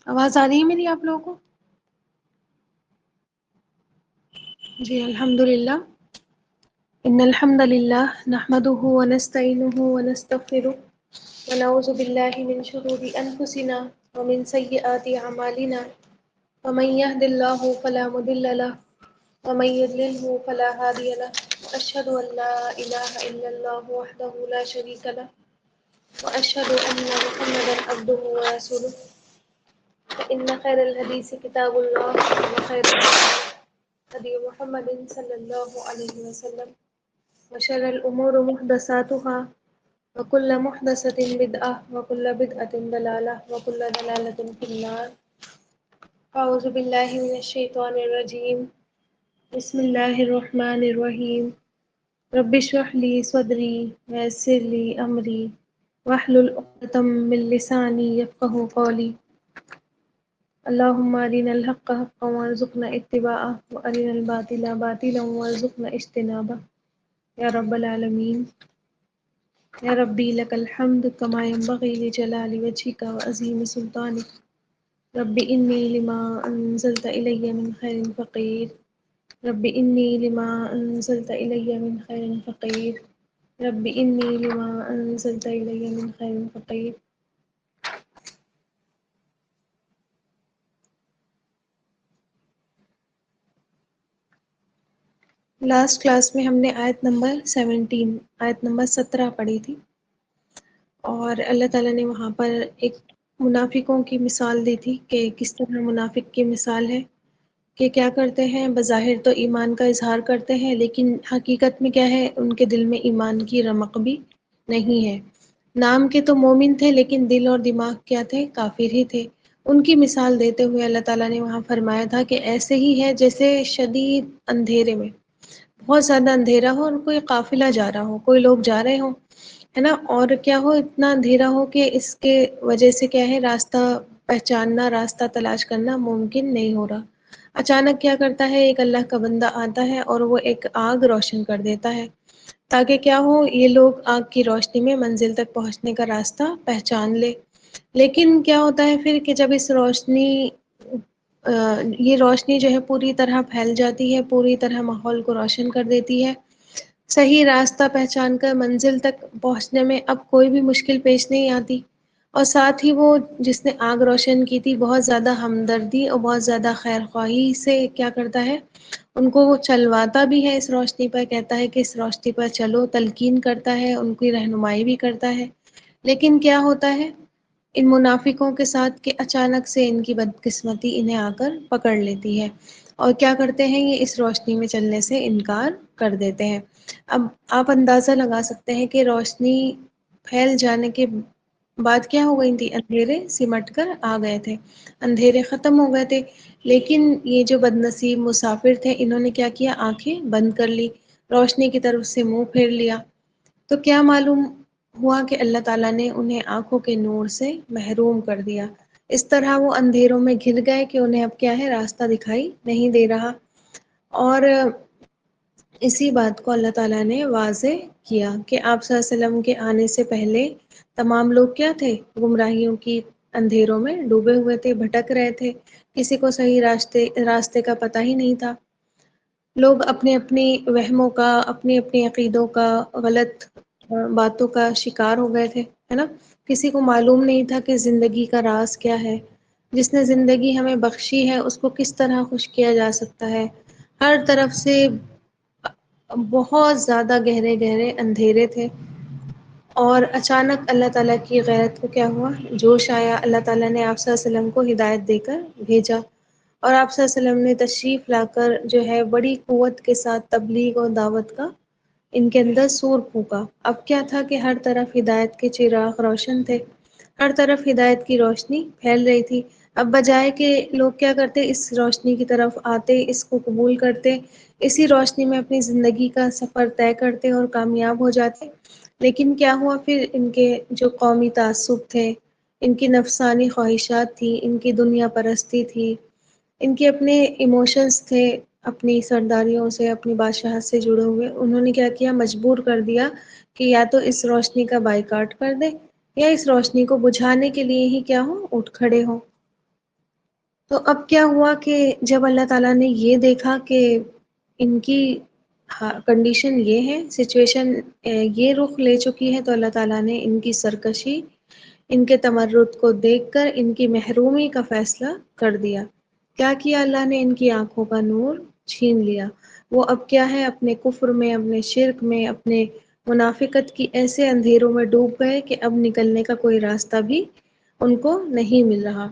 آواز آ رہی ہے میری آپ لوگوں کو؟ جی الحمد للہ، ان الحمد للہ نحمده ونستعینه ونستغفره ونعوذ باللہ من شرور انفسنا ومن سیئات اعمالنا ومن يهد الله فلا مضل له ومن يضلل فلا هادي له واشهد ان لا اله الا الله وحده لا شريك له واشهد ان محمدا عبده ورسوله فان خير الحديث كتاب الله وخير هدي محمد صلی اللہ علیہ وسلم وشر الأمور محدثاتها وكل محدثة بدعة وكل بدعة ضلالة وكل ضلالة في النار. أعوذ بالله من الشيطان الرجيم. بسم الله الرحمن الرحيم. رب اشرح لي صدري ويسر لي أمري واحلل عقدة من لساني يفقهوا قولي. اللهم أرنا الحق حقا وارزقنا اتباعه وأرنا الباطل باطلا وارزقنا اجتنابه یا رب العالمین. یا ربی لک الحمد کما ینبغی لجلال وجهک وعظیم سلطانک. رب انی لما انزلت الی من خیر فقیر. رب انی لما انزلت الی من خیر فقیر. رب انی لما انزلت الی من خیر فقیر. لاسٹ کلاس میں ہم نے آیت نمبر 17 آیت نمبر 17 پڑھی تھی، اور اللہ تعالیٰ نے وہاں پر ایک منافقوں کی مثال دی تھی کہ کس طرح منافق کی مثال ہے کہ کیا کرتے ہیں، بظاہر تو ایمان کا اظہار کرتے ہیں لیکن حقیقت میں کیا ہے، ان کے دل میں ایمان کی رمق بھی نہیں ہے. نام کے تو مومن تھے لیکن دل اور دماغ کیا تھے، کافر ہی تھے. ان کی مثال دیتے ہوئے اللہ تعالیٰ نے وہاں فرمایا تھا کہ ایسے ہی ہے جیسے شدید اندھیرے میں، بہت زیادہ اندھیرا ہو اور کوئی قافلہ جا رہا ہو، کوئی لوگ جا رہے ہوں، ہے نا، اور کیا ہو، اتنا اندھیرا ہو کہ اس کے وجہ سے کیا ہے، راستہ پہچاننا، راستہ تلاش کرنا ممکن نہیں ہو رہا. اچانک کیا کرتا ہے، ایک اللہ کا بندہ آتا ہے اور وہ ایک آگ روشن کر دیتا ہے تاکہ کیا ہو، یہ لوگ آگ کی روشنی میں منزل تک پہنچنے کا راستہ پہچان لے. لیکن کیا ہوتا ہے پھر کہ جب اس روشنی یہ روشنی جو ہے پوری طرح پھیل جاتی ہے، پوری طرح ماحول کو روشن کر دیتی ہے، صحیح راستہ پہچان کر منزل تک پہنچنے میں اب کوئی بھی مشکل پیش نہیں آتی. اور ساتھ ہی وہ جس نے آگ روشن کی تھی بہت زیادہ ہمدردی اور بہت زیادہ خیر خواہی سے کیا کرتا ہے، ان کو وہ چلواتا بھی ہے اس روشنی پر، کہتا ہے کہ اس روشنی پر چلو، تلقین کرتا ہے، ان کی رہنمائی بھی کرتا ہے. لیکن کیا ہوتا ہے ان منافقوں کے ساتھ کہ اچانک سے ان کی بدقسمتی انہیں آ کر پکڑ لیتی ہے اور کیا کرتے ہیں، یہ اس روشنی میں چلنے سے انکار کر دیتے ہیں. اب آپ اندازہ لگا سکتے ہیں کہ روشنی پھیل جانے کے بعد کیا ہو گئی تھی، اندھیرے سمٹ کر آ گئے تھے، اندھیرے ختم ہو گئے تھے. لیکن یہ جو بد نصیب مسافر تھے، انہوں نے کیا کیا، آنکھیں بند کر لی، روشنی کی طرف سے منہ پھیر لیا. تو کیا معلوم ہوا کہ اللہ تعالیٰ نے انہیں آنکھوں کے نور سے محروم کر دیا. اس طرح وہ اندھیروں میں گر گئے کہ انہیں اب کیا ہے، راستہ دکھائی نہیں دے رہا. اور اسی بات کو اللہ تعالیٰ نے واضح کیا کہ آپ صلی اللہ علیہ وسلم کے آنے سے پہلے تمام لوگ کیا تھے، گمراہیوں کی اندھیروں میں ڈوبے ہوئے تھے، بھٹک رہے تھے، کسی کو صحیح راستے کا پتہ ہی نہیں تھا. لوگ اپنے اپنی وہموں کا، اپنی اپنی عقیدوں کا، غلط باتوں کا شکار ہو گئے تھے، ہے نا. کسی کو معلوم نہیں تھا کہ زندگی کا راز کیا ہے، جس نے زندگی ہمیں بخشی ہے اس کو کس طرح خوش کیا جا سکتا ہے. ہر طرف سے بہت زیادہ گہرے گہرے اندھیرے تھے. اور اچانک اللہ تعالیٰ کی غیرت کو کیا ہوا، جوش آیا. اللہ تعالیٰ نے آپ صلی اللہ علیہ وسلم کو ہدایت دے کر بھیجا، اور آپ صلی اللہ علیہ وسلم نے تشریف لا کر جو ہے بڑی قوت کے ساتھ تبلیغ اور دعوت کا ان کے اندر سور پھونکا. اب کیا تھا کہ ہر طرف ہدایت کے چراغ روشن تھے، ہر طرف ہدایت کی روشنی پھیل رہی تھی. اب بجائے کہ لوگ کیا کرتے، اس روشنی کی طرف آتے، اس کو قبول کرتے، اسی روشنی میں اپنی زندگی کا سفر طے کرتے اور کامیاب ہو جاتے. لیکن کیا ہوا پھر، ان کے جو قومی تعصب تھے، ان کی نفسانی خواہشات تھی، ان کی دنیا پرستی تھی، ان کے اپنے ایموشنز تھے، اپنی سرداریوں سے، اپنی بادشاہت سے جڑے ہوئے، انہوں نے کیا کیا، مجبور کر دیا کہ یا تو اس روشنی کا بائیکاٹ کر دے یا اس روشنی کو بجھانے کے لیے ہی کیا ہو، اٹھ کھڑے ہوں. تو اب کیا ہوا کہ جب اللہ تعالیٰ نے یہ دیکھا کہ ان کی کنڈیشن یہ ہے، سچویشن یہ رخ لے چکی ہے، تو اللہ تعالیٰ نے ان کی سرکشی، ان کے تمرد کو دیکھ کر ان کی محرومی کا فیصلہ کر دیا۔ کیا کیا اللہ نے؟ ان کی آنکھوں کا نور چھین لیا۔ وہ اب کیا ہے، اپنے کفر میں، اپنے شرک میں، اپنے منافقت کی ایسے اندھیروں میں ڈوب گئے کہ اب نکلنے کا کوئی راستہ بھی ان کو نہیں مل رہا،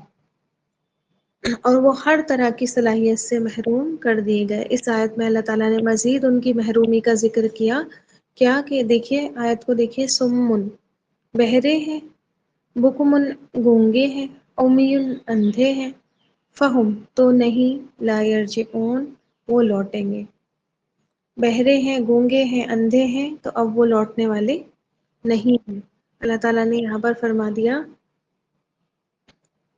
اور وہ ہر طرح کی صلاحیت سے محروم کر دیے گئے۔ اس آیت میں اللہ تعالیٰ نے مزید ان کی محرومی کا ذکر کیا۔ کیا کہ دیکھیے آیت کو دیکھیے، سمن بہرے ہیں، بکمن گونگے ہیں، امیل اندھے ہیں، فہم تو نہیں، لا یرجعون وہ لوٹیں گے۔ بہرے ہیں، گونگے ہیں، اندھے ہیں، تو اب وہ لوٹنے والے نہیں ہیں۔ اللہ تعالیٰ نے یہاں پر فرما دیا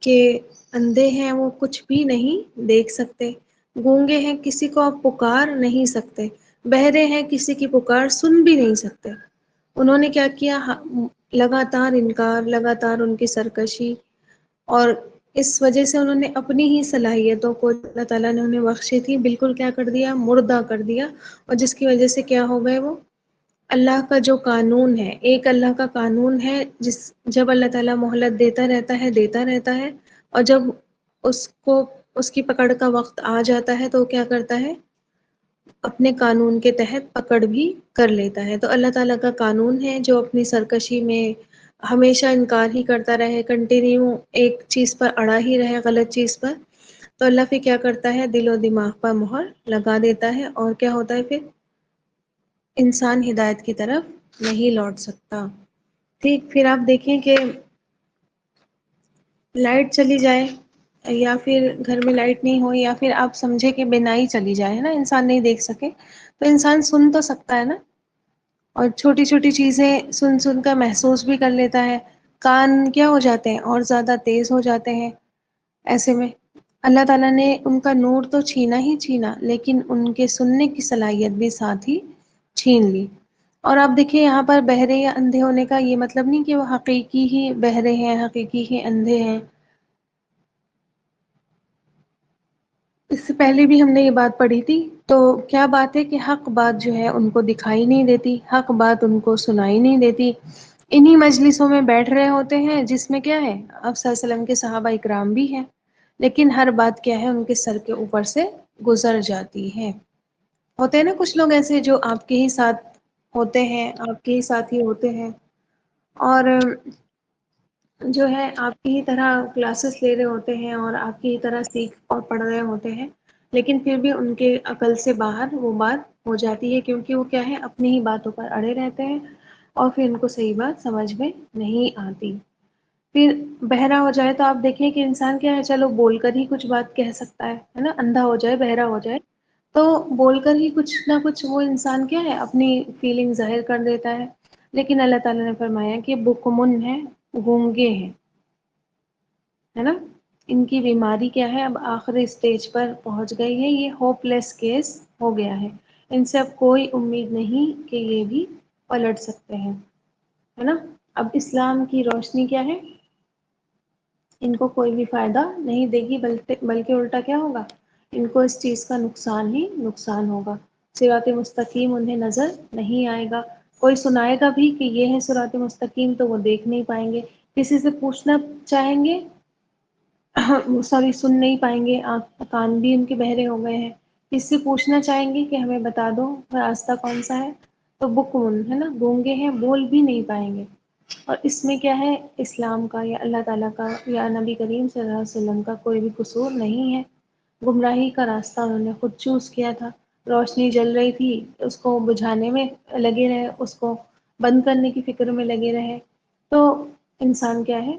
کہ اندھے ہیں، وہ کچھ بھی نہیں دیکھ سکتے، گونگے ہیں، کسی کو آپ پکار نہیں سکتے، بہرے ہیں، کسی کی پکار سن بھی نہیں سکتے۔ انہوں نے کیا کیا؟ لگاتار انکار، لگاتار ان کی سرکشی، اور اس وجہ سے انہوں نے اپنی ہی صلاحیتوں کو اللہ تعالیٰ نے انہیں بخشی تھی بالکل کیا کر دیا؟ مردہ کر دیا، اور جس کی وجہ سے کیا ہو گئے وہ؟ اللہ کا جو قانون ہے، ایک اللہ کا قانون ہے، جب اللہ تعالیٰ مہلت دیتا رہتا ہے، اور جب اس کو اس کی پکڑ کا وقت آ جاتا ہے تو کیا کرتا ہے؟ اپنے قانون کے تحت پکڑ بھی کر لیتا ہے۔ تو اللہ تعالیٰ کا قانون ہے، جو اپنی سرکشی میں ہمیشہ انکار ہی کرتا رہے، کنٹینیو ایک چیز پر اڑا ہی رہے، غلط چیز پر، تو اللہ پھر کیا کرتا ہے؟ دل و دماغ پر مہر لگا دیتا ہے، اور کیا ہوتا ہے پھر؟ انسان ہدایت کی طرف نہیں لوٹ سکتا۔ ٹھیک، پھر آپ دیکھیں کہ لائٹ چلی جائے، یا پھر گھر میں لائٹ نہیں ہو، یا پھر آپ سمجھے کہ بینائی چلی جائے، ہے نا، انسان نہیں دیکھ سکے، تو انسان سن تو سکتا ہے نا، اور چھوٹی چھوٹی چیزیں سن سن کر محسوس بھی کر لیتا ہے۔ کان کیا ہو جاتے ہیں؟ اور زیادہ تیز ہو جاتے ہیں۔ ایسے میں اللہ تعالیٰ نے ان کا نور تو چھینا ہی چھینا، لیکن ان کے سننے کی صلاحیت بھی ساتھ ہی چھین لی۔ اور آپ دیکھیں یہاں پر بہرے یا اندھے ہونے کا یہ مطلب نہیں کہ وہ حقیقی ہی بہرے ہیں، حقیقی ہی اندھے ہیں۔ اس سے پہلے بھی ہم نے یہ بات پڑھی تھی، تو کیا بات ہے کہ حق بات جو ہے ان کو دکھائی نہیں دیتی، حق بات ان کو سنائی نہیں دیتی۔ انہی مجلسوں میں بیٹھ رہے ہوتے ہیں جس میں کیا ہے؟ آپ صلی اللہ علیہ وسلم کے صحابہ اکرام بھی ہیں، لیکن ہر بات کیا ہے؟ ان کے سر کے اوپر سے گزر جاتی ہے۔ ہوتے ہیں نا کچھ لوگ ایسے جو آپ کے ہی ساتھ ہوتے ہیں، آپ کے ہی ساتھ ہی ہوتے ہیں، اور جو ہے آپ کی ہی طرح کلاسز لے رہے ہوتے ہیں، اور آپ کی ہی طرح سیکھ اور پڑھ رہے ہوتے ہیں، لیکن پھر بھی ان کے عقل سے باہر وہ بات ہو جاتی ہے، کیونکہ وہ کیا ہے؟ اپنی ہی باتوں پر اڑے رہتے ہیں، اور پھر ان کو صحیح بات سمجھ میں نہیں آتی۔ پھر بہرا ہو جائے تو آپ دیکھیں کہ انسان کیا ہے؟ چلو بول کر ہی کچھ بات کہہ سکتا ہے نا، اندھا ہو جائے، بہرا ہو جائے تو بول کر ہی کچھ نہ کچھ وہ انسان کیا ہے؟ اپنی فیلنگ ظاہر کر دیتا ہے، لیکن اللہ تعالیٰ نے فرمایا کہ بکمن ہے، گونگے ہیں، ہے نا، ان کی بیماری کیا ہے؟ اب آخری اسٹیج پر پہنچ گئی ہے، یہ ہوپ لیس کیس ہو گیا ہے، ان سے اب کوئی امید نہیں کہ یہ بھی پلٹ سکتے ہیں، ہے نا۔ اب اسلام کی روشنی کیا ہے؟ ان کو کوئی بھی فائدہ نہیں دے گی، بلکہ الٹا کیا ہوگا؟ ان کو اس چیز کا نقصان ہی نقصان ہوگا۔ صراط مستقیم انہیں نظر نہیں آئے گا، کوئی سنائے گا بھی کہ یہ ہے صراط مستقیم تو وہ دیکھ نہیں پائیں گے، کسی سے پوچھنا چاہیں گے، سوری سن نہیں پائیں گے، کان بھی ان کے بہرے ہو گئے ہیں، کس سے پوچھنا چاہیں گے کہ ہمیں بتا دو راستہ کون سا ہے، تو بکمن ہے نا، گونگے ہیں، بول بھی نہیں پائیں گے۔ اور اس میں کیا ہے؟ اسلام کا یا اللہ تعالیٰ کا یا نبی کریم صلی اللہ علیہ وسلم کا کوئی بھی قصور نہیں ہے، گمراہی کا راستہ انہوں نے خود چوز کیا تھا، روشنی جل رہی تھی اس کو بجھانے میں لگے رہے، اس کو بند کرنے کی فکر میں لگے رہے، تو انسان کیا ہے؟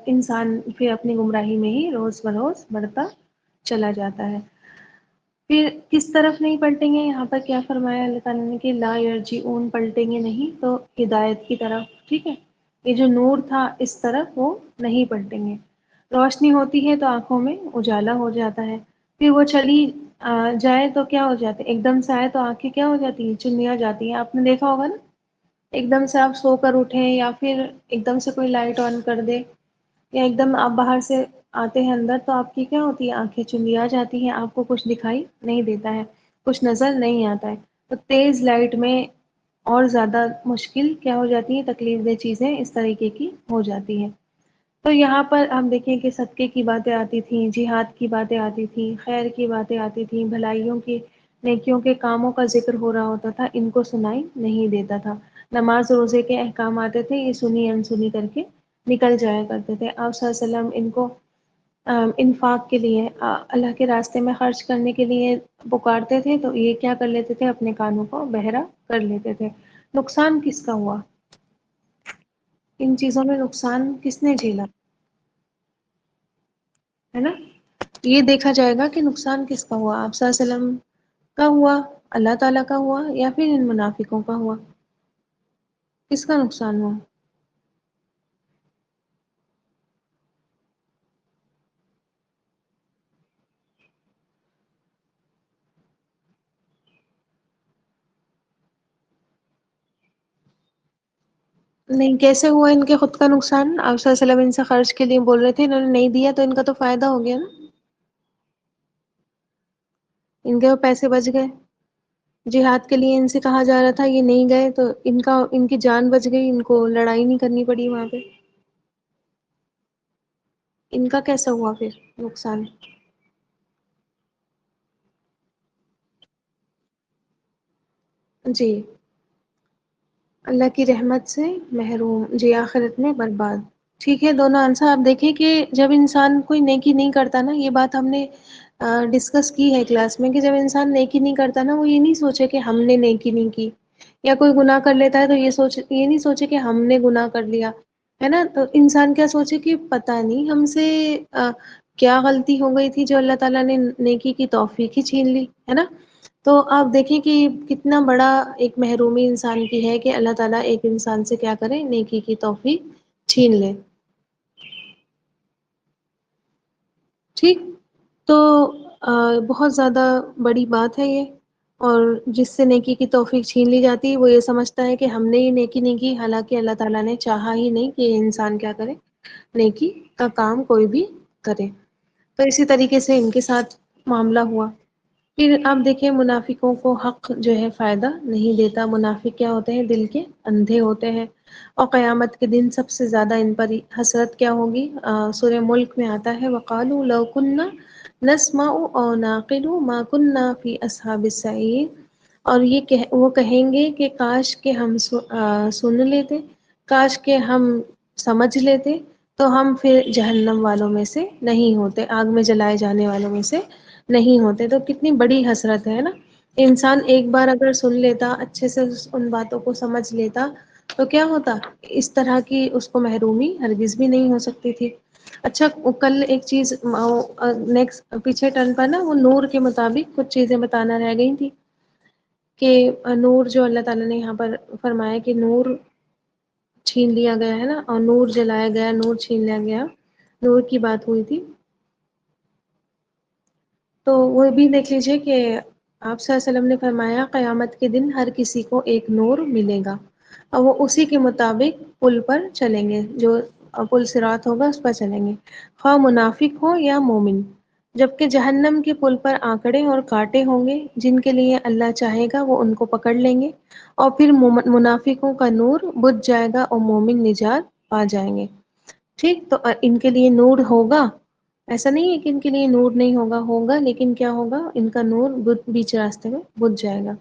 انسان پھر اپنی گمراہی میں ہی روز بروز بڑھتا چلا جاتا ہے۔ پھر کس طرف نہیں پلٹیں گے؟ یہاں پر کیا فرمایا اللہ تعالیٰ نے کہ لا یرجعون، پلٹیں گے نہیں تو ہدایت کی طرف، ٹھیک ہے، یہ جو نور تھا اس طرف وہ نہیں پلٹیں گے۔ روشنی ہوتی ہے تو آنکھوں میں اجالا ہو جاتا ہے، پھر وہ چلی جائے تو کیا ہو جاتے؟ ایک دم سے آئے تو آنکھیں کیا ہو جاتی ہیں؟ چنیا جاتی ہیں، آپ نے دیکھا ہوگا نا، ایک دم سے آپ سو کر اٹھیں یا پھر ایک دم سے کوئی لائٹ آن کر دے یا ایک دم آپ باہر سے آتے ہیں اندر تو آپ کی کیا ہوتی ہے، آنکھیں چندیا جاتی ہیں، آپ کو کچھ دکھائی نہیں دیتا ہے، کچھ نظر نہیں آتا ہے. تو تیز لائٹ میں اور زیادہ مشکل کیا ہو جاتی ہے، تکلیف دہ چیزیں اس طریقے کی ہو جاتی ہیں. تو یہاں پر ہم دیکھیں کہ صدقے کی باتیں آتی تھیں، جہاد کی باتیں آتی تھیں، خیر کی باتیں آتی تھیں، بھلائیوں کی، نیکیوں کے کاموں کا ذکر ہو رہا ہوتا تھا، ان کو سنائی نہیں دیتا تھا. نماز روزے کے احکام آتے تھے، یہ سنی انسنی کر کے نکل جایا کرتے تھے. آپ صلی اللہ علیہ وسلم ان کو انفاق کے لیے، اللہ کے راستے میں خرچ کرنے کے لیے پکارتے تھے، تو یہ کیا کر لیتے تھے، اپنے کانوں کو بہرا کر لیتے تھے. نقصان کس کا ہوا؟ ان چیزوں میں نقصان کس نے جھیلا؟ ہے نا؟ یہ دیکھا جائے گا کہ نقصان کس کا ہوا، آپ صلی اللہ علیہ وسلم کا ہوا، اللہ تعالیٰ کا ہوا، یا پھر ان منافقوں کا ہوا؟ کس کا نقصان ہوا؟ نہیں، کیسے ہوا ان کے خود کا نقصان؟ آپ صلی اللہ علیہ وسلم ان سے خرچ کے لیے بول رہے تھے، انہوں نے نہیں دیا، تو ان کا تو فائدہ ہو گیا نا، ان کے وہ پیسے بچ گئے. جہاد کے لیے ان سے کہا جا رہا تھا، یہ نہیں گئے، تو ان کی جان بچ گئی، ان کو لڑائی نہیں کرنی پڑی وہاں پہ. ان کا کیسا ہوا پھر نقصان؟ جی، اللہ کی رحمت سے محروم، جی آخرت میں برباد. ٹھیک ہے، دونوں آنسر آپ دیکھیں کہ جب انسان کوئی نیکی نہیں کرتا نا، یہ بات ہم نے ڈسکس کی ہے کلاس میں، کہ جب انسان نیکی نہیں کرتا نا، وہ یہ نہیں سوچے کہ ہم نے نیکی نہیں کی. یا کوئی گناہ کر لیتا ہے تو یہ نہیں سوچے کہ ہم نے گناہ کر لیا، ہے نا. تو انسان کیا سوچے کہ پتہ نہیں ہم سے کیا غلطی ہو گئی تھی، جو اللہ تعالیٰ نے نیکی کی توفیق ہی چھین لی، ہے نا. تو آپ دیکھیں کہ کتنا بڑا ایک محرومی انسان کی ہے کہ اللہ تعالیٰ ایک انسان سے کیا کرے، نیکی کی توفیق چھین لے. ٹھیک، تو بہت زیادہ بڑی بات ہے یہ. اور جس سے نیکی کی توفیق چھین لی جاتی ہے، وہ یہ سمجھتا ہے کہ ہم نے یہ نیکی نہیں کی، حالانکہ اللہ تعالیٰ نے چاہا ہی نہیں کہ یہ انسان کیا کرے، نیکی کا کام کوئی بھی کرے. تو اسی طریقے سے ان کے ساتھ معاملہ ہوا. پھر آپ دیکھیں منافقوں کو حق جو ہے فائدہ نہیں دیتا. منافق کیا ہوتے ہیں؟ دل کے اندھے ہوتے ہیں. اور قیامت کے دن سب سے زیادہ ان پر حسرت کیا ہوگی؟ سورہ ملک میں آتا ہے، وَقَالُوا لَوْ كُنَّا نَسْمَعُ أَوْ نَعْقِلُ مَا كُنَّا فِي أَصْحَابِ السَّعِيرِ. اور وہ کہیں گے کہ کاش کہ ہم سن لیتے، کاش کہ ہم سمجھ لیتے، تو ہم پھر جہنم والوں میں سے نہیں ہوتے، آگ میں جلائے جانے والوں میں سے نہیں ہوتے. تو کتنی بڑی حسرت ہے نا. انسان ایک بار اگر سن لیتا، اچھے سے ان باتوں کو سمجھ لیتا، تو کیا ہوتا؟ اس طرح کی اس کو محرومی ہرگز بھی نہیں ہو سکتی تھی. اچھا، کل ایک چیز نیکسٹ پیچھے ٹرن پر نا، وہ نور کے مطابق کچھ چیزیں بتانا رہ گئی تھی، کہ نور جو اللہ تعالیٰ نے یہاں پر فرمایا کہ نور چھین لیا گیا ہے نا، اور نور جلایا گیا، نور چھین لیا گیا، نور کی بات ہوئی تھی. تو وہ بھی دیکھ لیجئے کہ آپ صلی اللہ علیہ وسلم نے فرمایا قیامت کے دن ہر کسی کو ایک نور ملے گا، اور وہ اسی کے مطابق پل پر چلیں گے، جو پل صراط ہوگا اس پر چلیں گے، خواہ منافق ہو یا مومن. جبکہ جہنم کے پل پر آکڑے اور کانٹے ہوں گے، جن کے لیے اللہ چاہے گا وہ ان کو پکڑ لیں گے، اور پھر منافقوں کا نور بجھ جائے گا اور مومن نجات پا جائیں گے. ٹھیک، تو ان کے لیے نور ہوگا، ایسا نہیں ہے کہ ان کے لیے نور نہیں ہوگا، لیکن کیا ہوگا؟ ان کا نور بیچ راستے میں بجھ جائے گا.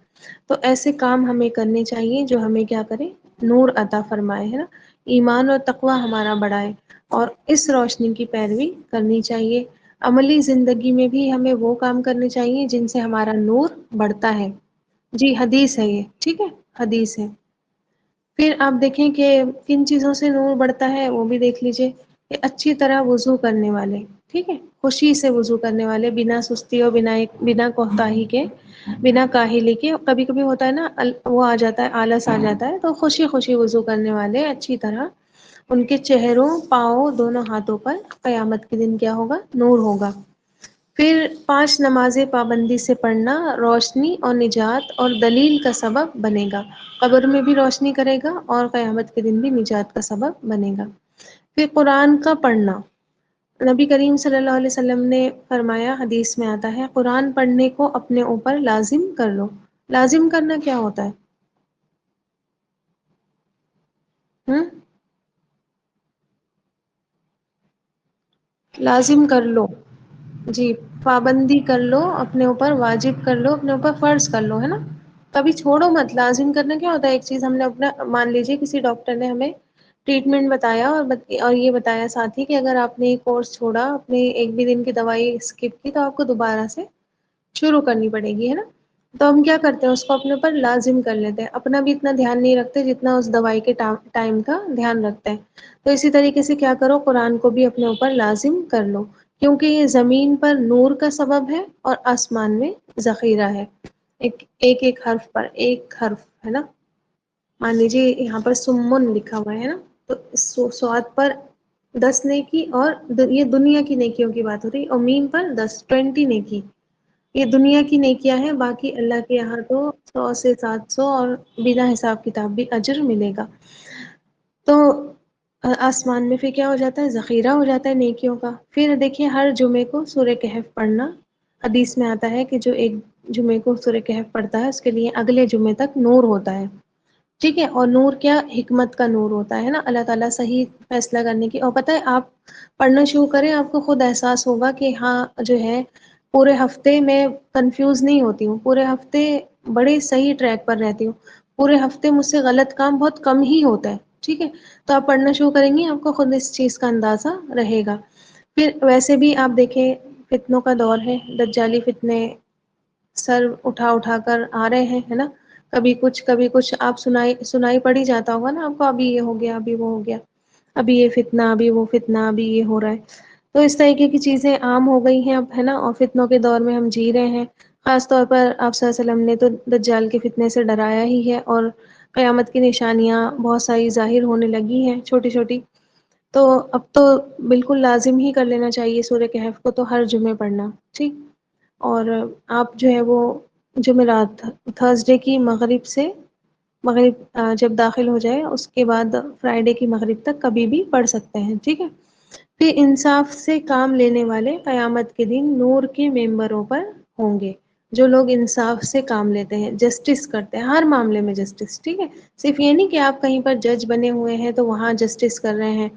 تو ایسے کام ہمیں کرنے چاہیے جو ہمیں کیا کرے؟ نور عطا فرمائے، ہے نا. ایمان اور تقوی ہمارا بڑھائے، اور اس روشنی کی پیروی کرنی چاہیے. عملی زندگی میں بھی ہمیں وہ کام کرنے چاہیے جن سے ہمارا نور بڑھتا ہے. جی حدیث ہے یہ، ٹھیک ہے، حدیث ہے. پھر آپ دیکھیں کہ کن چیزوں سے نور بڑھتا ہے، وہ بھی دیکھ لیجئے. کہ اچھی طرح وضو کرنے والے، ٹھیک ہے، خوشی سے وضو کرنے والے، بنا سستی اور بنا کوتاہی کے، بنا کاہلی کے. کبھی کبھی ہوتا ہے نا، وہ آ جاتا ہے، آلس آ جاتا ہے، تو خوشی خوشی وضو کرنے والے اچھی طرح، ان کے چہروں، پاؤں، دونوں ہاتھوں پر قیامت کے دن کیا ہوگا؟ نور ہوگا. پھر 5 نمازیں پابندی سے پڑھنا روشنی اور نجات اور دلیل کا سبب بنے گا. قبر میں بھی روشنی کرے گا، اور قیامت کے دن بھی نجات کا سبب بنے گا. پھر قرآن کا پڑھنا، نبی کریم صلی اللہ علیہ وسلم نے فرمایا، حدیث میں آتا ہے، قرآن پڑھنے کو اپنے اوپر لازم کر لو۔ لازم کرنا کیا ہوتا ہے؟ ہم؟ لازم کر لو، جی، پابندی کر لو اپنے اوپر، واجب کر لو اپنے اوپر، فرض کر لو، ہے نا؟ کبھی چھوڑو مت۔ لازم کرنا کیا ہوتا ہے؟ ایک چیز ہم نے اپنا، مان لیجیے کسی ڈاکٹر نے ہمیں ٹریٹمنٹ بتایا اور یہ بتایا ساتھ ہی کہ اگر آپ نے یہ کورس چھوڑا، اپنے ایک بھی دن کی دوائی اسکپ کی، تو آپ کو دوبارہ سے شروع کرنی پڑے گی، ہے نا؟ تو ہم کیا کرتے ہیں؟ اس کو اپنے اوپر لازم کر لیتے ہیں، اپنا بھی اتنا دھیان نہیں رکھتے جتنا اس دوائی کے ٹائم کا دھیان رکھتے ہیں۔ تو اسی طریقے سے کیا کرو، قرآن کو بھی اپنے اوپر لازم کر لو، کیونکہ یہ زمین پر نور کا سبب ہے اور آسمان میں ذخیرہ ہے، ایک حرف پر ایک حرف، ہے نا؟ مان لیجیے یہاں پر سمن لکھا ہوا ہے نا، تو سواد پر 10 نیکی، اور یہ دنیا کی نیکیوں کی بات ہو رہی، اور میم پر 10، 20 نیکی، یہ دنیا کی نیکیاں ہیں، باقی اللہ کے یہاں تو 100 سے 700 اور بنا حساب کتاب بھی اجر ملے گا۔ تو آسمان میں پھر کیا ہو جاتا ہے؟ ذخیرہ ہو جاتا ہے نیکیوں کا۔ پھر دیکھیے ہر جمعے کو سورہ کہف پڑھنا، حدیث میں آتا ہے کہ جو ایک جمعے کو سورہ کہف پڑھتا ہے، اس کے لیے اگلے جمعے تک نور ہوتا ہے، ٹھیک ہے؟ اور نور کیا؟ حکمت کا نور ہوتا ہے نا، اللہ تعالیٰ صحیح فیصلہ کرنے کی۔ اور پتہ ہے، آپ پڑھنا شروع کریں، آپ کو خود احساس ہوگا کہ ہاں جو ہے پورے ہفتے میں کنفیوز نہیں ہوتی ہوں، پورے ہفتے بڑے صحیح ٹریک پر رہتی ہوں، پورے ہفتے مجھ سے غلط کام بہت کم ہی ہوتا ہے، ٹھیک ہے؟ تو آپ پڑھنا شروع کریں گی، آپ کو خود اس چیز کا اندازہ رہے گا۔ پھر ویسے بھی آپ دیکھیں، فتنوں کا دور ہے، دجالی فتنے سر اٹھا اٹھا کر آ رہے ہیں، ہے نا؟ کبھی کچھ آپ سنائی پڑ ہی جاتا ہوگا نا آپ کو، ابھی یہ ہو گیا، ابھی وہ ہو گیا، ابھی یہ فتنہ، ابھی وہ فتنہ، ابھی یہ ہو رہا ہے۔ تو اس طریقے کی چیزیں عام ہو گئی ہیں اب، ہے نا؟ اور فتنوں کے دور میں ہم جی رہے ہیں۔ خاص طور پر آپ صلی اللہ علیہ وسلم نے تو دجال کے فتنے سے ڈرایا ہی ہے، اور قیامت کی نشانیاں بہت ساری ظاہر ہونے لگی ہیں، چھوٹی چھوٹی۔ تو اب تو بالکل لازم ہی کر لینا چاہیے سورہ کہف کو، تو ہر جمعے پڑھنا، ٹھیک؟ اور آپ جو ہے وہ جمعرات، تھرسڈے کی مغرب سے، مغرب جب داخل ہو جائے اس کے بعد فرائیڈے کی مغرب تک کبھی بھی پڑھ سکتے ہیں، ٹھیک ہے؟ پھر انصاف سے کام لینے والے قیامت کے دن نور کے ممبروں پر ہوں گے، جو لوگ انصاف سے کام لیتے ہیں، جسٹس کرتے ہیں ہر معاملے میں، جسٹس، ٹھیک ہے؟ صرف یہ نہیں کہ آپ کہیں پر جج بنے ہوئے ہیں تو وہاں جسٹس کر رہے ہیں،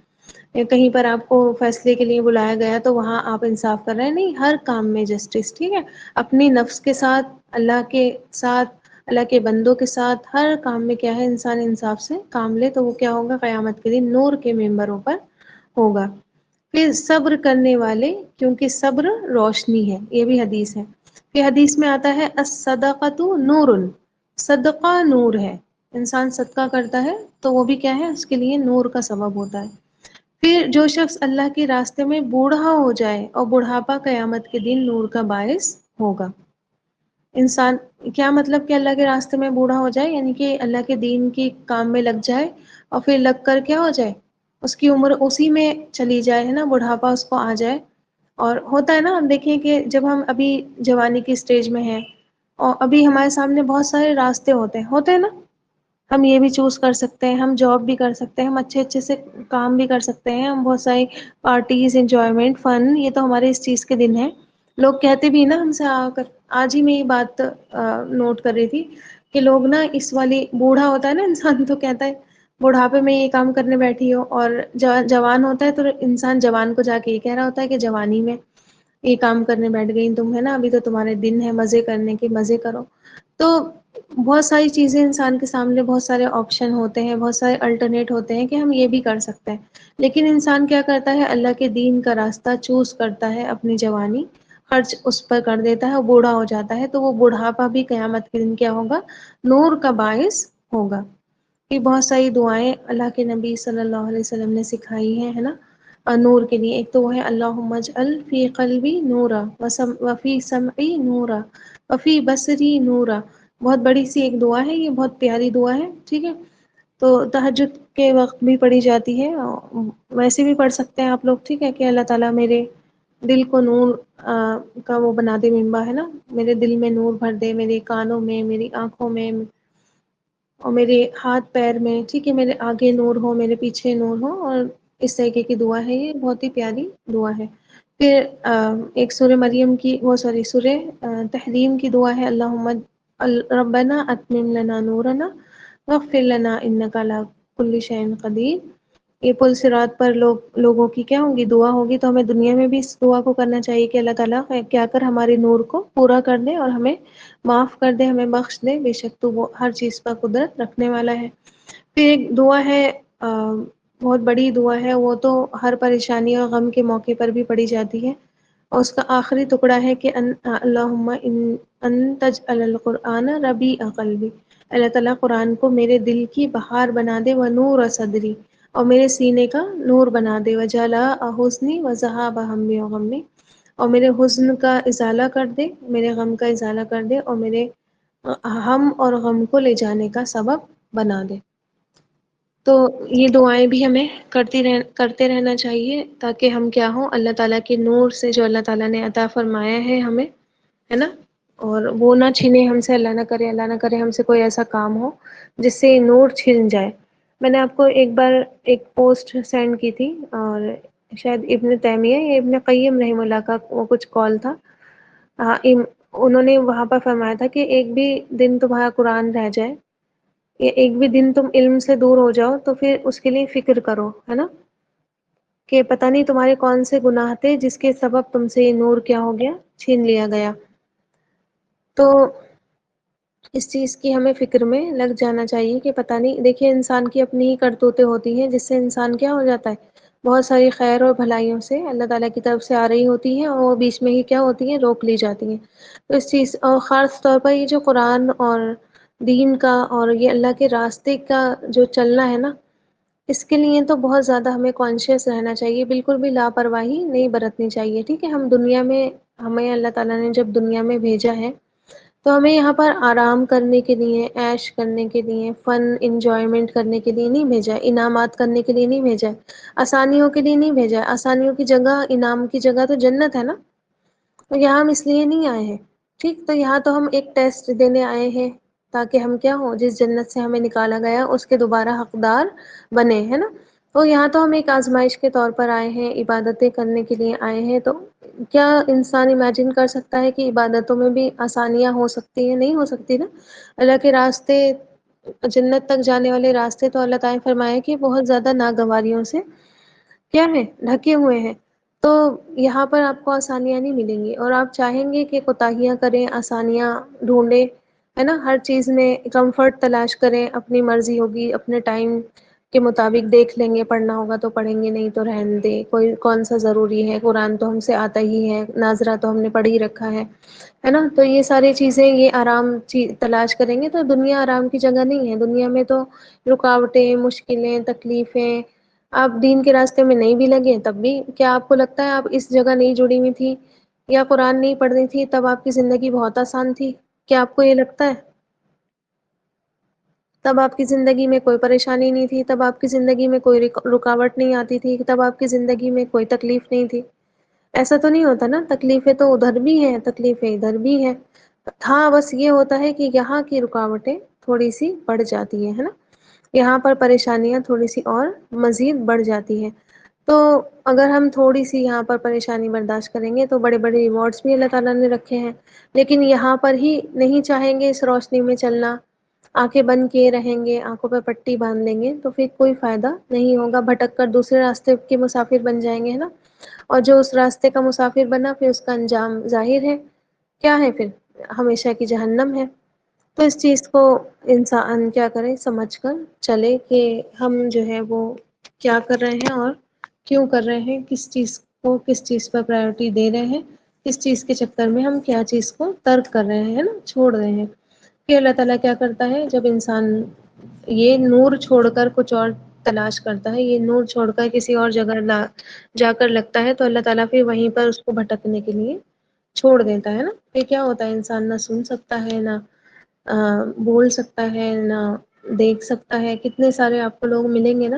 کہیں پر آپ کو فیصلے کے لیے بلایا گیا تو وہاں آپ انصاف کر رہے ہیں، نہیں، ہر کام میں جسٹس، ٹھیک ہے؟ اپنی نفس کے ساتھ، اللہ کے ساتھ، اللہ کے بندوں کے ساتھ، ہر کام میں کیا ہے؟ انسان انصاف سے کام لے تو وہ کیا ہوگا؟ قیامت کے دن نور کے ممبروں پر ہوگا۔ پھر صبر کرنے والے، کیونکہ صبر روشنی ہے، یہ بھی حدیث ہے۔ پھر حدیث میں آتا ہے الصدقۃ نور، صدقہ نور ہے، انسان صدقہ کرتا ہے تو وہ بھی کیا ہے؟ اس کے لیے نور کا سبب ہوتا ہے۔ پھر جو شخص اللہ کے راستے میں بوڑھا ہو جائے، اور بڑھاپا قیامت کے دن نور کا باعث ہوگا۔ انسان، کیا مطلب کہ اللہ کے راستے میں بوڑھا ہو جائے؟ یعنی کہ اللہ کے دین کی کام میں لگ جائے، اور پھر لگ کر کیا ہو جائے؟ اس کی عمر اسی میں چلی جائے، ہے نا؟ بڑھاپا اس کو آ جائے۔ اور ہوتا ہے نا، ہم دیکھیں کہ جب ہم ابھی جوانی کی سٹیج میں ہیں، اور ابھی ہمارے سامنے بہت سارے راستے ہوتے ہیں نا، ہم یہ بھی چوز کر سکتے ہیں، ہم جاب بھی کر سکتے ہیں، ہم اچھے اچھے سے کام بھی کر سکتے ہیں، ہم بہت ساری پارٹیز، انجوائمنٹ، فن، یہ تو ہمارے اس چیز کے دن ہیں۔ لوگ کہتے بھی نا ہم سے آ کر، آج ہی میں یہ بات نوٹ کر رہی تھی کہ لوگ نا اس والی، بوڑھا ہوتا ہے نا انسان تو کہتا ہے بڑھاپے میں یہ کام کرنے بیٹھی ہو، اور جوان ہوتا ہے تو انسان جوان کو جا کے یہ کہہ رہا ہوتا ہے کہ جوانی میں یہ کام کرنے بیٹھ گئی تم، ہے نا؟ ابھی تو تمہارے دن ہے مزے کرنے کے، مزے کرو۔ تو بہت ساری چیزیں انسان کے سامنے، بہت سارے آپشن ہوتے ہیں، بہت سارے الٹرنیٹ ہوتے ہیں کہ ہم یہ بھی کر سکتے ہیں، لیکن انسان کیا کرتا ہے؟ اللہ کے دین کا راستہ چوز کرتا ہے، اپنی جوانی خرچ اس پر کر دیتا ہے، وہ بوڑھا ہو جاتا ہے، تو وہ بڑھاپا بھی قیامت کے دن کیا ہوگا؟ نور کا باعث ہوگا۔ یہ بہت ساری دعائیں اللہ کے نبی صلی اللہ علیہ وسلم نے سکھائی ہیں، ہے نا؟ نور کے لیے ایک تو وہ ہے اللہم اجعل فی قلبی نورا وفی سمعی نورا وفی بصری نورا، بہت بڑی سی ایک دعا ہے، یہ بہت پیاری دعا ہے، ٹھیک ہے؟ تو تہجد کے وقت بھی پڑھی جاتی ہے، ویسے بھی پڑھ سکتے ہیں آپ لوگ، ٹھیک ہے؟ کہ اللہ تعالیٰ میرے دل کو نور کا وہ بنا دے، منبع، ہے نا؟ میرے دل میں نور بھر دے، میرے کانوں میں، میری آنکھوں میں، اور میرے ہاتھ پیر میں، ٹھیک ہے؟ میرے آگے نور ہو، میرے پیچھے نور ہو، اور اس طریقے کی دعا ہے، یہ بہت ہی پیاری دعا ہے۔ پھر ایک سورہ مریم کی، وہ سوری سورہ تحریم کی دعا ہے، اللہم ربنا اتمم لنا نورنا واغفر لنا انک علی کل شیء قدیر۔ یہ پل صراط پر لوگوں کی کیا ہوگی؟ دعا ہوگی۔ تو ہمیں دنیا میں بھی اس دعا کو کرنا چاہیے کہ اللہ تعالیٰ کیا کر ہمارے نور کو پورا کر دے اور ہمیں معاف کر دے، ہمیں بخش دے، بے شک تو وہ ہر چیز پر قدرت رکھنے والا ہے۔ پھر ایک دعا ہے، بہت بڑی دعا ہے، وہ تو ہر پریشانی اور غم کے موقع پر بھی پڑھی جاتی ہے، اور اس کا آخری ٹکڑا ہے کہ اللہم ان تجعل القرآن ربیع قلبی، اللہ تعالیٰ قرآن کو میرے دل کی بہار بنا دے، ونور صدری، اور میرے سینے کا نور بنا دے، وجلاء حزنی وذہاب ہمی وغمی، اور میرے حزن کا ازالہ کر دے، میرے غم کا ازالہ کر دے، اور میرے ہم اور غم کو لے جانے کا سبب بنا دے۔ تو یہ دعائیں بھی ہمیں کرتے رہنا چاہیے، تاکہ ہم کیا ہوں، اللہ تعالیٰ کے نور سے جو اللہ تعالیٰ نے عطا فرمایا ہے ہمیں، ہے نا، اور وہ نہ چھینے ہم سے، اللہ نہ کرے ہم سے کوئی ایسا کام ہو جس سے نور چھن جائے۔ میں نے آپ کو ایک بار ایک پوسٹ سینڈ کی تھی، اور شاید ابن تیمیہ یا ابن قیم رحمہ اللہ کا وہ کچھ کال تھا، انہوں نے وہاں پر فرمایا تھا کہ ایک بھی دن تمہارا قرآن رہ جائے، یا ایک بھی دن تم علم سے دور ہو جاؤ، تو پھر اس کے لیے فکر کرو، ہے نا، کہ پتہ نہیں تمہارے کون سے گناہ تھے جس کے سبب تم سے یہ نور کیا ہو گیا، چھین لیا گیا۔ تو اس چیز کی ہمیں فکر میں لگ جانا چاہیے کہ پتہ نہیں، دیکھیے انسان کی اپنی ہی کرتوتیں ہوتی ہیں جس سے انسان کیا ہو جاتا ہے، بہت ساری خیر اور بھلائیوں سے اللہ تعالیٰ کی طرف سے آ رہی ہوتی ہیں، اور وہ بیچ میں ہی کیا ہوتی ہیں، روک لی جاتی ہیں۔ تو اس چیز، اور خاص طور پر یہ جو قرآن اور دین کا اور یہ اللہ کے راستے کا جو چلنا ہے نا، اس کے لیے تو بہت زیادہ ہمیں کانشیس رہنا چاہیے، بالکل بھی لاپرواہی نہیں برتنی چاہیے، ٹھیک ہے۔ ہم دنیا میں، ہمیں اللہ تعالیٰ نے جب دنیا میں بھیجا ہے تو ہمیں یہاں پر آرام کرنے کے لیے، عیش کرنے کے لیے، فن انجوائمنٹ کرنے کے لیے نہیں بھیجا ہے، انعامات کرنے کے لیے نہیں بھیجا ہے، آسانیوں کے لیے نہیں بھیجا ہے۔ آسانیوں کی جگہ، انعام کی جگہ تو جنت ہے نا، تو یہاں ہم اس لیے نہیں آئے ہیں، ٹھیک، تو یہاں تو ہم ایک ٹیسٹ دینے آئے ہیں، تاکہ ہم کیا ہوں، جس جنت سے ہمیں نکالا گیا اس کے دوبارہ حقدار بنے، ہے نا۔ تو یہاں تو ہم ایک آزمائش کے طور پر آئے ہیں، عبادتیں کرنے کے لیے آئے ہیں، تو کیا انسان امیجن کر سکتا ہے کہ عبادتوں میں بھی آسانیاں ہو سکتی ہیں؟ نہیں ہو سکتی نا۔ اللہ کے راستے، جنت تک جانے والے راستے تو اللہ تعالیٰ نے فرمایا کہ بہت زیادہ ناگواریوں سے کیا ہے، ڈھکے ہوئے ہیں۔ تو یہاں پر آپ کو آسانیاں نہیں ملیں گی، اور آپ چاہیں گے کہ کوتاہیاں کریں، آسانیاں ڈھونڈیں، ہے نا، ہر چیز میں کمفرٹ تلاش کریں، اپنی مرضی ہوگی، اپنے ٹائم کے مطابق دیکھ لیں گے، پڑھنا ہوگا تو پڑھیں گے، نہیں تو رہنے دیں، کوئی کون سا ضروری ہے، قرآن تو ہم سے آتا ہی ہے، ناظرہ تو ہم نے پڑھ ہی رکھا ہے نا۔ تو یہ ساری چیزیں، یہ آرام تلاش کریں گے تو دنیا آرام کی جگہ نہیں ہے، دنیا میں تو رکاوٹیں، مشکلیں، تکلیفیں، آپ دین کے راستے میں نہیں بھی لگے تب بھی کیا آپ کو لگتا ہے آپ اس جگہ نہیں جڑی ہوئی تھی، یا قرآن نہیں پڑھنی تھی تب آپ کی زندگی بہت آسان تھی؟ کیا آپ کو یہ لگتا ہے؟ تب آپ کی زندگی میں کوئی پریشانی نہیں تھی، تب آپ کی زندگی میں کوئی رکاوٹ نہیں آتی تھی، تب آپ کی زندگی میں کوئی تکلیف نہیں تھی؟ ایسا تو نہیں ہوتا نا، تکلیفیں تو ادھر بھی ہیں، تکلیفیں ادھر بھی ہیں، ہاں بس یہ ہوتا ہے کہ یہاں کی رکاوٹیں تھوڑی سی بڑھ جاتی ہیں، ہے نا، یہاں پر پریشانیاں تھوڑی سی اور مزید بڑھ جاتی ہیں۔ تو اگر ہم تھوڑی سی یہاں پر پریشانی برداشت کریں گے تو بڑے بڑے ریوارڈز بھی اللہ تعالیٰ نے رکھے ہیں، لیکن یہاں پر ہی نہیں چاہیں گے اس روشنی میں چلنا، آنکھیں بند کیے رہیں گے، آنکھوں پہ پٹی باندھ لیں گے، تو پھر کوئی فائدہ نہیں ہوگا، بھٹک کر دوسرے راستے کے مسافر بن جائیں گے، ہے نا، اور جو اس راستے کا مسافر بنا پھر اس کا انجام ظاہر ہے، کیا ہے پھر؟ ہمیشہ کی جہنم ہے۔ تو اس چیز کو انسان کیا کرے، سمجھ کر چلے کہ ہم جو ہے وہ کیا کر رہے ہیں اور کیوں کر رہے ہیں، کس چیز کو کس چیز پر پرائیورٹی دے رہے ہیں، کس چیز کے چکر میں ہم کیا چیز کو ترک کر رہے ہیں نا، چھوڑ رہے ہیں۔ کہ اللہ تعالیٰ کیا کرتا ہے، جب انسان یہ نور چھوڑ کر کچھ اور تلاش کرتا ہے، یہ نور چھوڑ کر کسی اور جگہ جا کر لگتا ہے، تو اللہ تعالیٰ پھر وہیں پر اس کو بھٹکنے کے لیے چھوڑ دیتا ہے نا۔ پھر کیا ہوتا ہے، انسان نہ سن سکتا ہے، نہ بول سکتا ہے، نہ دیکھ سکتا ہے۔ کتنے سارے آپ کو لوگ ملیں گے نا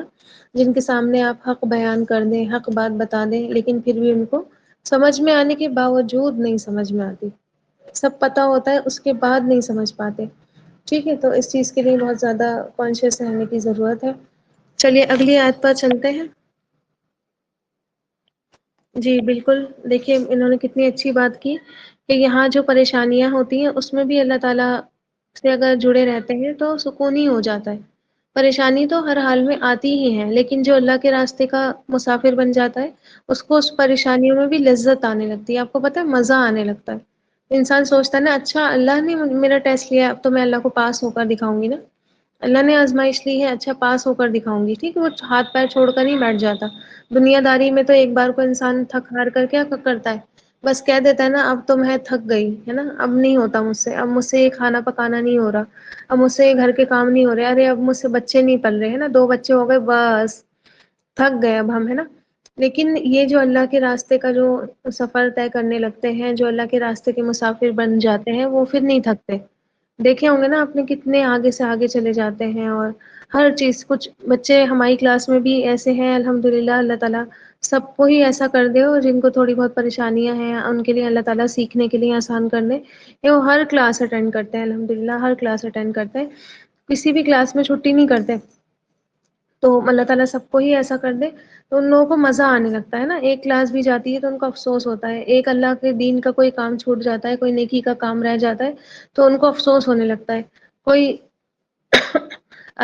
جن کے سامنے آپ حق بیان کر دیں، حق بات بتا دیں، لیکن پھر بھی ان کو سمجھ میں آنے کے باوجود نہیں سمجھ میں آتی، سب پتہ ہوتا ہے اس کے بعد نہیں سمجھ پاتے، ٹھیک ہے۔ تو اس چیز کے لیے بہت زیادہ کانشیس رہنے کی ضرورت ہے۔ چلیے اگلی آیت پر چلتے ہیں۔ جی بالکل، دیکھیے انہوں نے کتنی اچھی بات کی کہ یہاں جو پریشانیاں ہوتی ہیں اس میں بھی اللہ تعالیٰ سے اگر جڑے رہتے ہیں تو سکون ہی ہو جاتا ہے۔ پریشانی تو ہر حال میں آتی ہی ہے، لیکن جو اللہ کے راستے کا مسافر بن جاتا ہے اس کو اس پریشانیوں میں بھی لذت آنے لگتی ہے، آپ کو پتہ ہے مزہ آنے لگتا ہے۔ انسان سوچتا ہے نا اچھا اللہ نے میرا ٹیسٹ لیا، اب تو میں اللہ کو پاس ہو کر دکھاؤں گی نا، اللہ نے آزمائش لی ہے، اچھا پاس ہو کر دکھاؤں گی، ٹھیک ہے، وہ ہاتھ پیر چھوڑ کر نہیں بیٹھ جاتا۔ دنیا داری میں تو ایک بار کو انسان تھک ہار کر کیا کرتا ہے، بس کہہ دیتا ہے نا اب تو میں تھک گئی ہے نا، اب نہیں ہوتا مجھ سے، اب مجھ سے یہ کھانا پکانا نہیں ہو رہا، اب مجھ سے یہ گھر کے کام نہیں ہو رہے، ارے اب مجھ سے بچے نہیں پل رہے ہیں نا، 2 بچے ہو گئے بس تھک گئے اب ہم، ہے نا۔ لیکن یہ جو اللہ کے راستے کا جو سفر طے کرنے لگتے ہیں، جو اللہ کے راستے کے مسافر بن جاتے ہیں، وہ پھر نہیں تھکتے۔ دیکھے ہوں گے نا آپ نے کتنے آگے سے آگے چلے جاتے ہیں، اور ہر چیز، کچھ بچے ہماری کلاس میں بھی ایسے ہیں الحمدللہ، اللہ تعالیٰ سب کو ہی ایسا کر دے، اور جن کو تھوڑی بہت پریشانیاں ہیں ان کے لیے اللہ تعالیٰ سیکھنے کے لیے آسان کر دے کہ وہ ہر کلاس اٹینڈ کرتے ہیں، الحمدللہ ہر کلاس اٹینڈ کرتے ہیں، کسی بھی کلاس میں چھٹی نہیں کرتے۔ تو اللہ تعالیٰ سب کو ہی ایسا کر دے تو ان لوگوں کو مزہ آنے لگتا ہے نا، ایک کلاس بھی جاتی ہے تو ان کو افسوس ہوتا ہے، ایک اللہ کے دین کا کوئی کام چھوٹ جاتا ہے، کوئی نیکی کا کام رہ جاتا ہے تو ان کو افسوس ہونے لگتا ہے۔ کوئی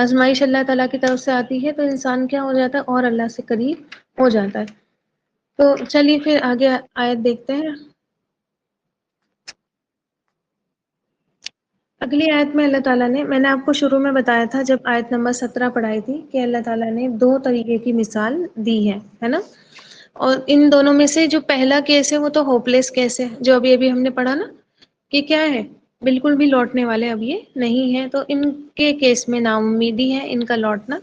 آزمائش اللہ تعالیٰ کی طرف سے آتی ہے تو انسان کیا ہو جاتا ہے اور اللہ سے قریب ہو جاتا ہے۔ تو چلیے پھر آگے آیت دیکھتے ہیں۔ اگلی آیت میں اللہ تعالیٰ نے، میں نے آپ کو شروع میں بتایا تھا جب آیت نمبر 17 پڑھائی تھی کہ اللہ تعالیٰ نے 2 طریقے کی مثال دی ہے نا، اور ان دونوں میں سے جو پہلا کیس ہے وہ تو ہوپ لیس کیس ہے، جو ابھی ابھی ہم نے پڑھا نا کہ کیا ہے، بالکل بھی لوٹنے والے اب یہ نہیں ہے، تو ان کے کیس میں نا امیدی ہے، ان کا لوٹنا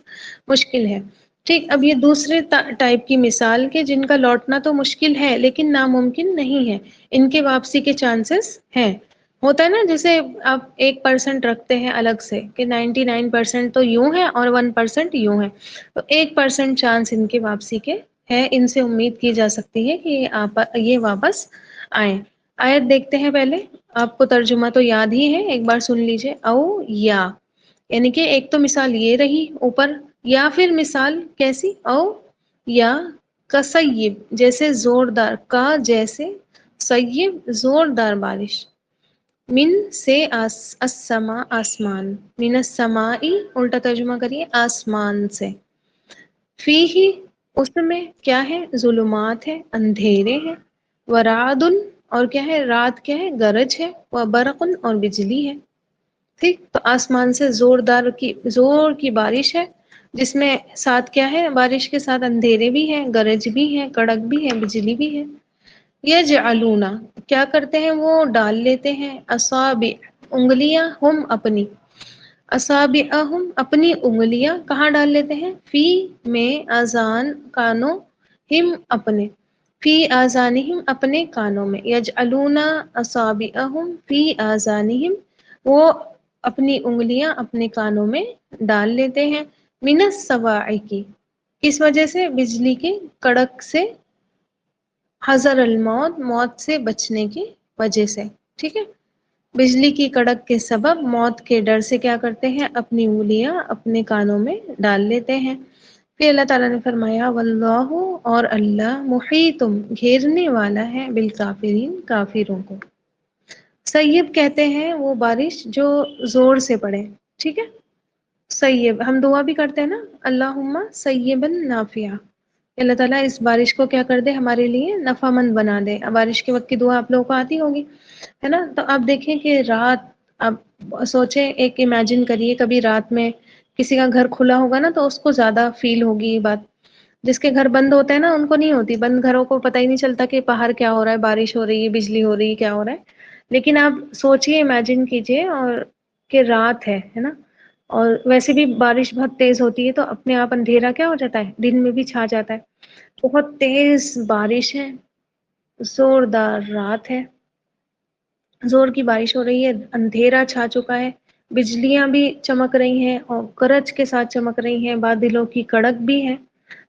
مشکل ہے۔ ٹھیک، اب یہ دوسرے ٹائپ کی مثال کہ جن کا لوٹنا تو مشکل ہے لیکن ناممکن نہیں ہے، ان کے واپسی کے چانسز ہیں۔ ہوتا ہے نا جیسے آپ 1% رکھتے ہیں الگ سے کہ 99% تو یوں ہے اور 1% یوں ہے، تو 1% چانس ان کے واپسی کے ہے، ان سے امید کی جا سکتی ہے کہ یہ واپس آئیں۔ آیت دیکھتے ہیں پہلے، آپ کو ترجمہ تو یاد ہی ہے، ایک بار سن لیجئے، او یا، یعنی کہ ایک تو مثال یہ رہی اوپر، یا پھر مثال کیسی، او یا کسیب، جیسے زوردار، کا جیسے، سیب زوردار بارش، من سے السما آسمان، من السمائی الٹا ترجمہ کریے آسمان سے، فی ہی اس میں کیا ہے، ظلمات ہے اندھیرے ہیں، ورعد اور کیا ہے، رات کیا ہے، گرج ہے، وبرق اور بجلی ہے۔ ٹھیک، تو آسمان سے زور کی بارش ہے، جس میں ساتھ کیا ہے، بارش کے ساتھ اندھیرے بھی ہیں، گرج بھی ہے، کڑک بھی ہے، بجلی بھی ہے۔ یجعلون کیا کرتے ہیں، وہ ڈال لیتے ہیں، اصابع انگلیاں، ہم اپنی، اصابعہم اپنی انگلیاں کہاں ڈال لیتے ہیں، فی میں، آذان کانوں، ہم اپنے، فی آذانہم اپنے کانوں میں، یجعلون اصابعہم فی آذانہم وہ اپنی انگلیاں اپنے کانوں میں ڈال لیتے ہیں، من الصواعق کس وجہ سے، بجلی کی کڑک سے، حذر الموت موت سے بچنے کی وجہ سے، ٹھیک ہے، بجلی کی کڑک کے سبب موت کے ڈر سے کیا کرتے ہیں، اپنی انگلیاں اپنے کانوں میں ڈال لیتے ہیں۔ پھر اللہ تعالیٰ نے فرمایا واللہ اور اللہ محیط گھیرنے والا ہے بالکافرین کافروں کو۔ سیب کہتے ہیں وہ بارش جو زور سے پڑے، ٹھیک ہے، سیب ہم دعا بھی کرتے ہیں نا، اللہم سیبا نافعا، اللہ تعالیٰ اس بارش کو کیا کر دے، ہمارے لیے نفع مند بنا دے۔ بارش کے وقت کی دعا آپ لوگوں کو آتی ہوگی، ہے نا، تو آپ دیکھیں کہ رات، آپ سوچیں، ایک امیجن کریے کبھی رات میں کسی کا گھر کھلا ہوگا نا تو اس کو زیادہ فیل ہوگی یہ بات، جس کے گھر بند ہوتے ہیں نا ان کو نہیں ہوتی، بند گھروں کو پتہ ہی نہیں چلتا کہ باہر کیا ہو رہا ہے، بارش ہو رہی ہے، بجلی ہو رہی ہے، کیا ہو رہا ہے، لیکن آپ سوچئے، امیجن کیجئے، اور کہ رات ہے نا، اور ویسے بھی بارش بہت تیز ہوتی ہے تو اپنے آپ اندھیرا کیا ہو جاتا ہے، دن میں بھی چھا جاتا ہے، بہت تیز بارش ہے، زوردار رات ہے، زور کی بارش ہو رہی ہے، اندھیرا چھا چکا ہے، بجلیاں بھی چمک رہی ہیں اور گرج کے ساتھ چمک رہی ہیں، بادلوں کی کڑک بھی ہے،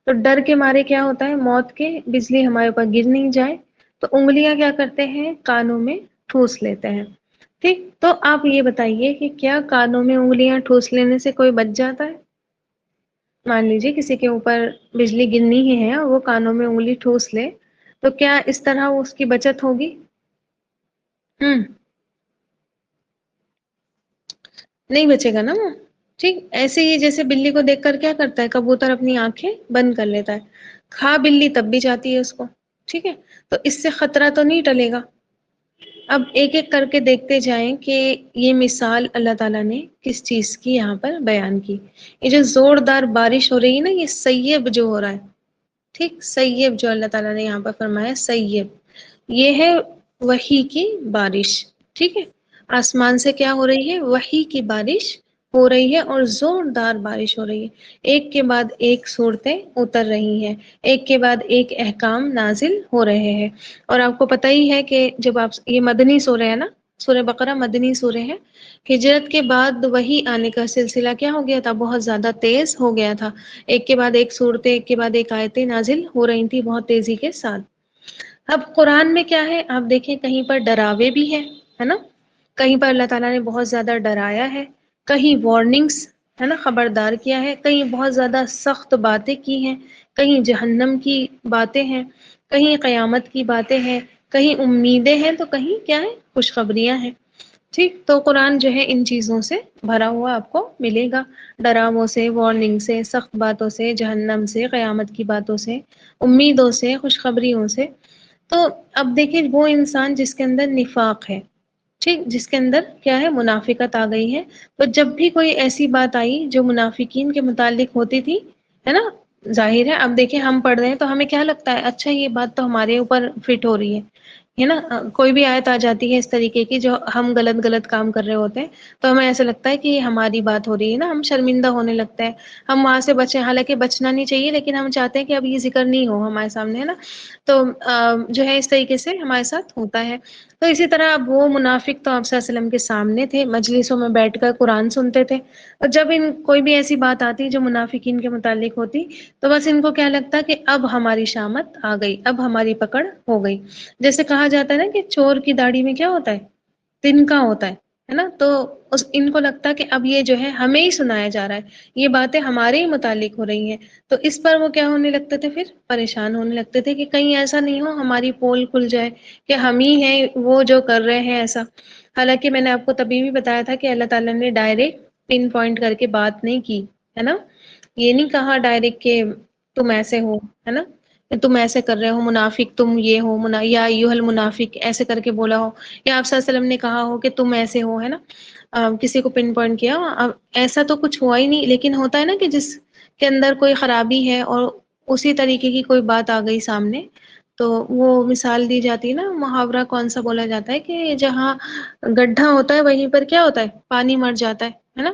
تو ڈر کے مارے کیا ہوتا ہے، موت کے، بجلی ہمارے اوپر گر نہیں جائے تو انگلیاں کیا کرتے ہیں، کانوں میں ٹھوس لیتے ہیں۔ ٹھیک، تو آپ یہ بتائیے کہ کیا کانوں میں انگلیاں ٹھوس لینے سے کوئی بچ جاتا ہے؟ مان لیجیے کسی کے اوپر بجلی گرنی ہی ہے اور وہ کانوں میں انگلی ٹھوس لے تو کیا اس طرح اس کی بچت ہوگی؟ ہوں نہیں بچے گا نا وہ. ٹھیک ایسے ہی جیسے بلی کو دیکھ کر کیا کرتا ہے کبوتر، اپنی آنکھیں بند کر لیتا ہے. کھا بلی تب بھی جاتی ہے اس کو. ٹھیک ہے، تو اس سے خطرہ تو نہیں ٹلے گا. اب ایک ایک کر کے دیکھتے جائیں کہ یہ مثال اللہ تعالیٰ نے کس چیز کی یہاں پر بیان کی. یہ جو زوردار بارش ہو رہی ہے نا، یہ سیب جو ہو رہا ہے، ٹھیک سیب جو اللہ تعالیٰ نے یہاں پر فرمایا سیب، یہ ہے وحی کی بارش. ٹھیک ہے، آسمان سے کیا ہو رہی ہے؟ وحی کی بارش ہو رہی ہے، اور زوردار بارش ہو رہی ہے. ایک کے بعد ایک صورتیں اتر رہی ہیں، ایک کے بعد ایک احکام نازل ہو رہے ہیں. اور آپ کو پتہ ہی ہے کہ جب آپ یہ مدنی سورہ ہے نا، سورہ بقرہ مدنی سورہ ہے. ہجرت کے بعد وحی آنے کا سلسلہ کیا ہو گیا تھا؟ بہت زیادہ تیز ہو گیا تھا. ایک کے بعد ایک صورتیں، ایک کے بعد ایک آیتیں نازل ہو رہی تھی بہت تیزی کے ساتھ. اب قرآن میں کیا ہے، آپ دیکھیں کہیں پر ڈراوے بھی ہیں، ہے نا، کہیں پر اللہ تعالیٰ نے بہت زیادہ ڈرایا ہے، کہیں وارننگس ہے نا، خبردار کیا ہے، کہیں بہت زیادہ سخت باتیں کی ہیں، کہیں جہنم کی باتیں ہیں، کہیں قیامت کی باتیں ہیں، کہیں امیدیں ہیں، تو کہیں کیا ہے، خوشخبریاں ہیں. ٹھیک، تو قرآن جو ہے ان چیزوں سے بھرا ہوا آپ کو ملے گا، ڈراووں سے، وارننگ سے، سخت باتوں سے، جہنم سے، قیامت کی باتوں سے، امیدوں سے، خوشخبریوں سے. تو اب دیکھیں وہ انسان جس کے اندر نفاق ہے، ٹھیک، جس کے اندر کیا ہے، منافقت آ گئی ہے. تو جب بھی کوئی ایسی بات آئی جو منافقین کے متعلق ہوتی تھی، ہے نا، ظاہر ہے اب دیکھیں ہم پڑھ رہے ہیں تو ہمیں کیا لگتا ہے، اچھا یہ بات تو ہمارے اوپر فٹ ہو رہی ہے نا. کوئی بھی آیت آ جاتی ہے اس طریقے کی جو ہم غلط غلط کام کر رہے ہوتے ہیں، تو ہمیں ایسا لگتا ہے کہ یہ ہماری بات ہو رہی ہے نا، ہم شرمندہ ہونے لگتے ہیں، ہم وہاں سے بچیں. حالانکہ بچنا نہیں چاہیے، لیکن ہم چاہتے ہیں کہ اب یہ ذکر نہیں ہو ہمارے سامنے، ہے نا. تو جو ہے اس طریقے سے ہمارے ساتھ ہوتا ہے. تو اسی طرح اب وہ منافق تو آپ صلی اللہ علیہ وسلم کے سامنے تھے، مجلسوں میں بیٹھ کر قرآن سنتے تھے، اور جب ان کوئی بھی ایسی بات آتی جو منافقین کے متعلق ہوتی، تو بس ان کو کیا لگتا کہ اب ہماری شامت آ گئی، اب ہماری پکڑ ہو گئی. جیسے کہا جاتا ہے نا کہ چور کی داڑھی میں کیا ہوتا ہے؟ تنکا ہوتا ہے نا. تو ان کو لگتا کہ اب یہ جو ہے ہمیں ہی سنایا جا رہا ہے، یہ باتیں ہمارے ہی متعلق ہو رہی ہیں. تو اس پر وہ کیا ہونے لگتے تھے، پھر پریشان ہونے لگتے تھے کہ کہیں ایسا نہیں ہو ہماری پول کھل جائے کہ ہم ہی ہیں وہ جو کر رہے ہیں ایسا. حالانکہ میں نے آپ کو تبھی بھی بتایا تھا کہ اللہ تعالیٰ نے ڈائریکٹ پن پوائنٹ کر کے بات نہیں کی ہے نا. یہ نہیں کہا ڈائریکٹ کہ تم ایسے ہو، ہے نا، تم ایسے کر رہے ہو، منافق تم یہ ہو، یا ایھا المنافق ایسے کر کے بولا ہو، یا آپ صلی اللہ علیہ وسلم نے کہا ہو کہ تم ایسے ہو، ہے نا. کسی کو پن پوائنٹ کیا. اب ایسا تو کچھ ہوا ہی نہیں، لیکن ہوتا ہے نا کہ جس کے اندر کوئی خرابی ہے اور اسی طریقے کی کوئی بات آ گئی سامنے، تو وہ مثال دی جاتی ہے نا. محاورہ کون سا بولا جاتا ہے کہ جہاں گڈھا ہوتا ہے وہیں پر کیا ہوتا ہے، پانی مر جاتا ہے نا.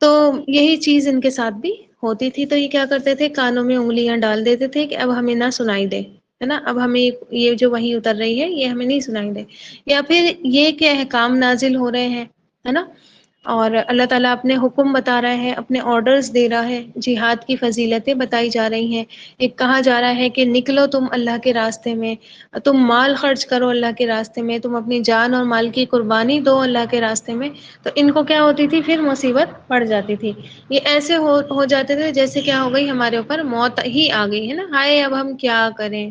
تو یہی چیز ان کے ساتھ بھی ہوتی تھی. تو یہ کیا کرتے تھے، کانوں میں انگلیاں ڈال دیتے تھے کہ اب ہمیں نہ سنائی دے، ہے نا، اب ہمیں یہ جو وحی اتر رہی ہے یہ ہمیں نہیں سنائی دے. یا پھر یہ کہ احکام نازل ہو رہے ہیں، ہے نا، اور اللہ تعالیٰ اپنے حکم بتا رہا ہے، اپنے آرڈرز دے رہا ہے، جہاد کی فضیلتیں بتائی جا رہی ہیں. ایک کہا جا رہا ہے کہ نکلو تم اللہ کے راستے میں، تم مال خرچ کرو اللہ کے راستے میں، تم اپنی جان اور مال کی قربانی دو اللہ کے راستے میں. تو ان کو کیا ہوتی تھی، پھر مصیبت پڑ جاتی تھی. یہ ایسے ہو جاتے تھے جیسے کیا ہو گئی ہمارے اوپر موت ہی آ گئی ہے نا. ہائے اب ہم کیا کریں.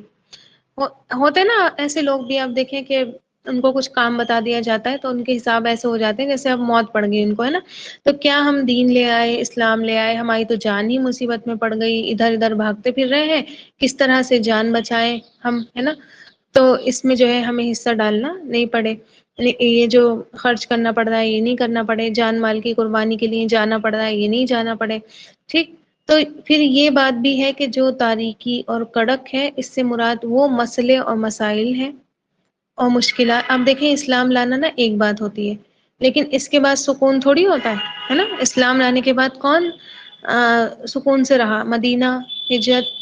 ہوتے نا ایسے لوگ بھی. آپ دیکھیں کہ ان کو کچھ کام بتا دیا جاتا ہے تو ان کے حساب ایسے ہو جاتے ہیں جیسے اب موت پڑ گئی ان کو، ہے نا. تو کیا ہم دین لے آئے، اسلام لے آئے، ہماری تو جان ہی مصیبت میں پڑ گئی، ادھر ادھر بھاگتے پھر رہے ہیں، کس طرح سے جان بچائیں ہم، ہے نا. تو اس میں جو ہے ہمیں حصہ ڈالنا نہیں پڑے. یہ جو خرچ کرنا پڑ رہا ہے یہ نہیں کرنا پڑے، جان مال کی قربانی کے لیے جانا پڑ رہا ہے یہ نہیں جانا پڑے. ٹھیک. تو پھر یہ بات بھی ہے کہ جو تاریکی اور کڑک ہے، اس سے مراد وہ مسئلے اور مسائل ہیں اور مشکلات. اب دیکھیں اسلام لانا نا ایک بات ہوتی ہے، لیکن اس کے بعد سکون تھوڑی ہوتا ہے نا. اسلام لانے کے بعد کون سکون سے رہا. مدینہ ہجرت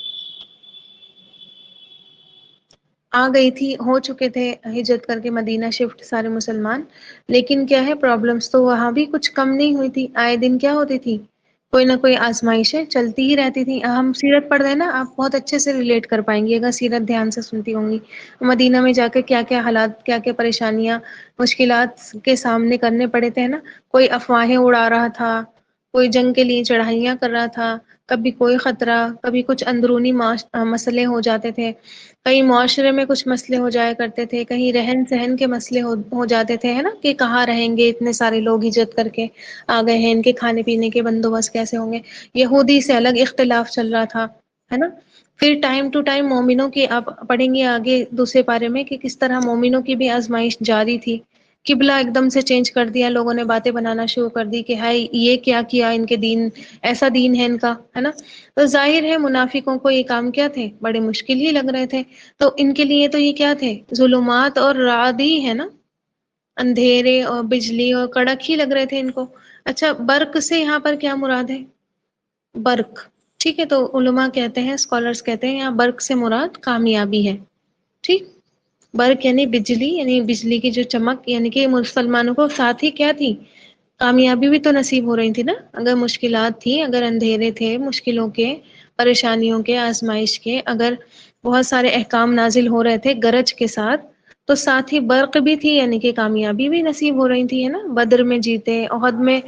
آ گئی تھی، ہو چکے تھے ہجرت کر کے مدینہ شفٹ سارے مسلمان، لیکن کیا ہے پرابلمس تو وہاں بھی کچھ کم نہیں ہوئی تھی. آئے دن کیا ہوتی تھی، کوئی نہ کوئی آزمائشیں چلتی ہی رہتی تھی. ہم سیرت پڑھ رہے ہیں نا، آپ بہت اچھے سے ریلیٹ کر پائیں گے اگر سیرت دھیان سے سنتی ہوں گی. مدینہ میں جا کے کیا کیا حالات، کیا کیا پریشانیاں، مشکلات کے سامنے کرنے پڑے تھے نا. کوئی افواہیں اڑا رہا تھا، کوئی جنگ کے لیے چڑھائیاں کر رہا تھا، کبھی کوئی خطرہ، کبھی کچھ اندرونی مسئلے ہو جاتے تھے، کہیں معاشرے میں کچھ مسئلے ہو جایا کرتے تھے، کہیں رہن سہن کے مسئلے ہو جاتے تھے، ہے نا، کہ کہاں رہیں گے، اتنے سارے لوگ ہجرت کر کے آ گئے ہیں، ان کے کھانے پینے کے بندوبست کیسے ہوں گے، یہودی سے الگ اختلاف چل رہا تھا، ہے نا۔ پھر ٹائم ٹو ٹائم مومنوں کی، آپ پڑھیں گے آگے دوسرے پارے میں کہ کس طرح مومنوں کی بھی آزمائش جاری تھی، قبلہ ایک دم سے چینج کر دیا، لوگوں نے باتیں بنانا شروع کر دی کہ ہائی یہ کیا ان کے دین، ایسا دین ہے ان کا، ہے نا۔ تو ظاہر ہے منافقوں کو یہ کام کیا تھے، بڑے مشکل ہی لگ رہے تھے، تو ان کے لیے تو یہ کیا تھے، ظلمات اور رعد ہی ہے نا، اندھیرے اور بجلی اور کڑک ہی لگ رہے تھے ان کو۔ اچھا، برق سے یہاں پر کیا مراد ہے؟ برق، ٹھیک ہے، تو علماء کہتے ہیں، اسکالرز کہتے ہیں یہاں برق سے مراد کامیابی ہے، ٹھیک۔ برق یعنی بجلی، یعنی بجلی کی جو چمک، یعنی کہ مسلمانوں کو ساتھ ہی کیا تھی، کامیابی بھی تو نصیب ہو رہی تھی نا۔ اگر مشکلات تھی، اگر اندھیرے تھے، مشکلوں کے، پریشانیوں کے، آزمائش کے، اگر بہت سارے احکام نازل ہو رہے تھے گرج کے ساتھ، تو ساتھ ہی برق بھی تھی، یعنی کہ کامیابی بھی نصیب ہو رہی تھی، ہے نا۔ بدر میں جیتے، احد میں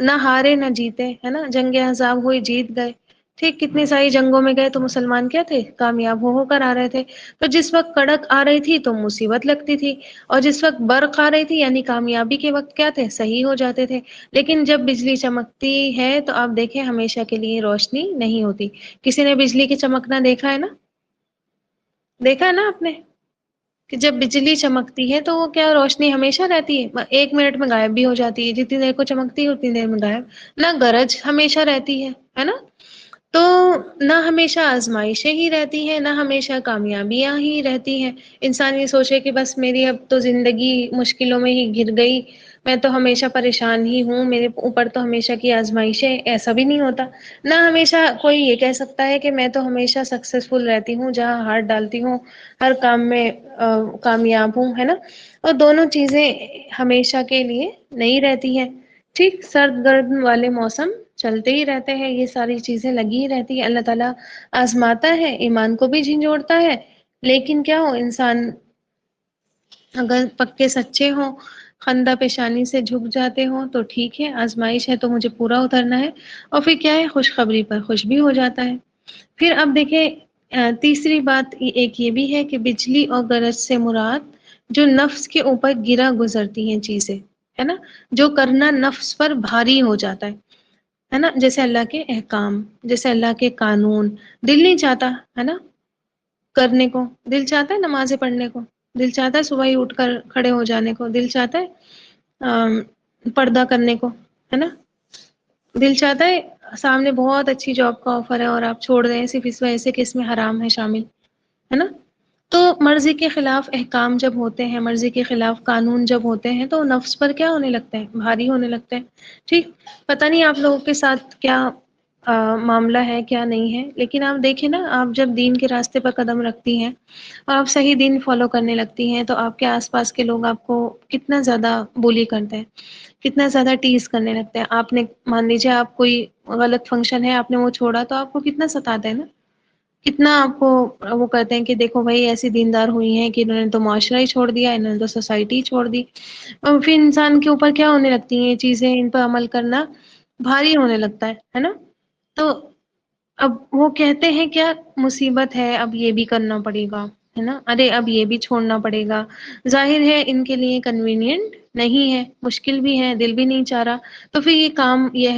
نہ ہارے نہ جیتے، ہے نا، جنگ احزاب ہوئی جیت گئے، ٹھیک، کتنی ساری جنگوں میں گئے تو مسلمان کیا تھے، کامیاب ہو کر آ رہے تھے۔ تو جس وقت کڑک آ رہی تھی تو مصیبت لگتی تھی، اور جس وقت برق آ رہی تھی یعنی کامیابی کے وقت کیا تھے، صحیح ہو جاتے تھے۔ لیکن جب بجلی چمکتی ہے تو آپ دیکھیں ہمیشہ کے لیے روشنی نہیں ہوتی۔ کسی نے بجلی کے چمکنا دیکھا ہے نا؟ دیکھا ہے نا آپ نے کہ جب بجلی چمکتی ہے تو وہ کیا روشنی ہمیشہ رہتی ہے؟ 1 منٹ میں غائب بھی ہو جاتی ہے، جتنی دیر کو چمکتی ہے اتنی دیر میں غائب۔ نہ گرج ہمیشہ رہتی ہے نا؟ تو نہ ہمیشہ آزمائشیں ہی رہتی ہیں، نہ ہمیشہ کامیابیاں ہی رہتی ہیں۔ انسان یہ سوچے کہ بس میری اب تو زندگی مشکلوں میں ہی گر گئی، میں تو ہمیشہ پریشان ہی ہوں، میرے اوپر تو ہمیشہ کی آزمائشیں، ایسا بھی نہیں ہوتا۔ نہ ہمیشہ کوئی یہ کہہ سکتا ہے کہ میں تو ہمیشہ سکسیسفل رہتی ہوں، جہاں ہاتھ ڈالتی ہوں ہر کام میں کامیاب ہوں، ہے نا۔ اور دونوں چیزیں ہمیشہ کے لیے نہیں رہتی ہیں، ٹھیک۔ سرد گرم والے موسم چلتے ہی رہتے ہیں، یہ ساری چیزیں لگی ہی رہتی ہیں۔ اللہ تعالیٰ آزماتا ہے، ایمان کو بھی جھنجھوڑتا ہے، لیکن کیا ہو، انسان اگر پکے سچے ہوں، خندہ پیشانی سے جھک جاتے ہوں تو ٹھیک ہے، آزمائش ہے تو مجھے پورا اترنا ہے، اور پھر کیا ہے، خوشخبری پر خوش بھی ہو جاتا ہے۔ پھر اب دیکھیں، تیسری بات ایک یہ بھی ہے کہ بجلی اور گرج سے مراد جو نفس کے اوپر گرا گزرتی ہیں چیزیں، ہے نا، جو کرنا نفس پر بھاری ہو جاتا ہے نا، جیسے اللہ کے احکام، جیسے اللہ کے قانون، دل نہیں چاہتا، ہے نا، کرنے کو، دل چاہتا ہے نمازیں پڑھنے کو، دل چاہتا ہے صبح ہی اٹھ کر کھڑے ہو جانے کو، دل چاہتا ہے پردہ کرنے کو، ہے نا، دل چاہتا ہے سامنے بہت اچھی جاب کا آفر ہے اور آپ چھوڑ دیں صرف اس وجہ سے کہ اس میں حرام ہے شامل، ہے نا۔ تو مرضی کے خلاف احکام جب ہوتے ہیں، مرضی کے خلاف قانون جب ہوتے ہیں تو نفس پر کیا ہونے لگتا ہے، بھاری ہونے لگتا ہے، ٹھیک۔ پتہ نہیں آپ لوگوں کے ساتھ کیا معاملہ ہے، کیا نہیں ہے، لیکن آپ دیکھیں نا، آپ جب دین کے راستے پر قدم رکھتی ہیں اور آپ صحیح دین فالو کرنے لگتی ہیں تو آپ کے آس پاس کے لوگ آپ کو کتنا زیادہ بولی کرتے ہیں، کتنا زیادہ ٹیز کرنے لگتے ہیں۔ آپ نے مان لیجیے آپ کوئی غلط فنکشن ہے، آپ نے وہ چھوڑا تو آپ کو کتنا ستاتے ہیں نا، کتنا آپ کو وہ کرتے ہیں کہ دیکھو بھائی ایسی دیندار ہوئی ہیں کہ انہوں نے تو معاشرہ ہی چھوڑ دیا، انہوں نے تو سوسائٹی ہی چھوڑ دی، اور پھر انسان کے اوپر کیا ہونے لگتی ہیں یہ چیزیں، ان پر عمل کرنا بھاری ہونے لگتا ہے نا۔ تو اب وہ کہتے ہیں کیا مصیبت ہے، اب یہ بھی کرنا پڑے گا، ہے نا، ارے اب یہ بھی چھوڑنا پڑے گا، ظاہر ہے ان کے لیے کنوینئنٹ نہیں ہے، مشکل بھی ہے، دل بھی نہیں چاہ رہا، تو پھر یہ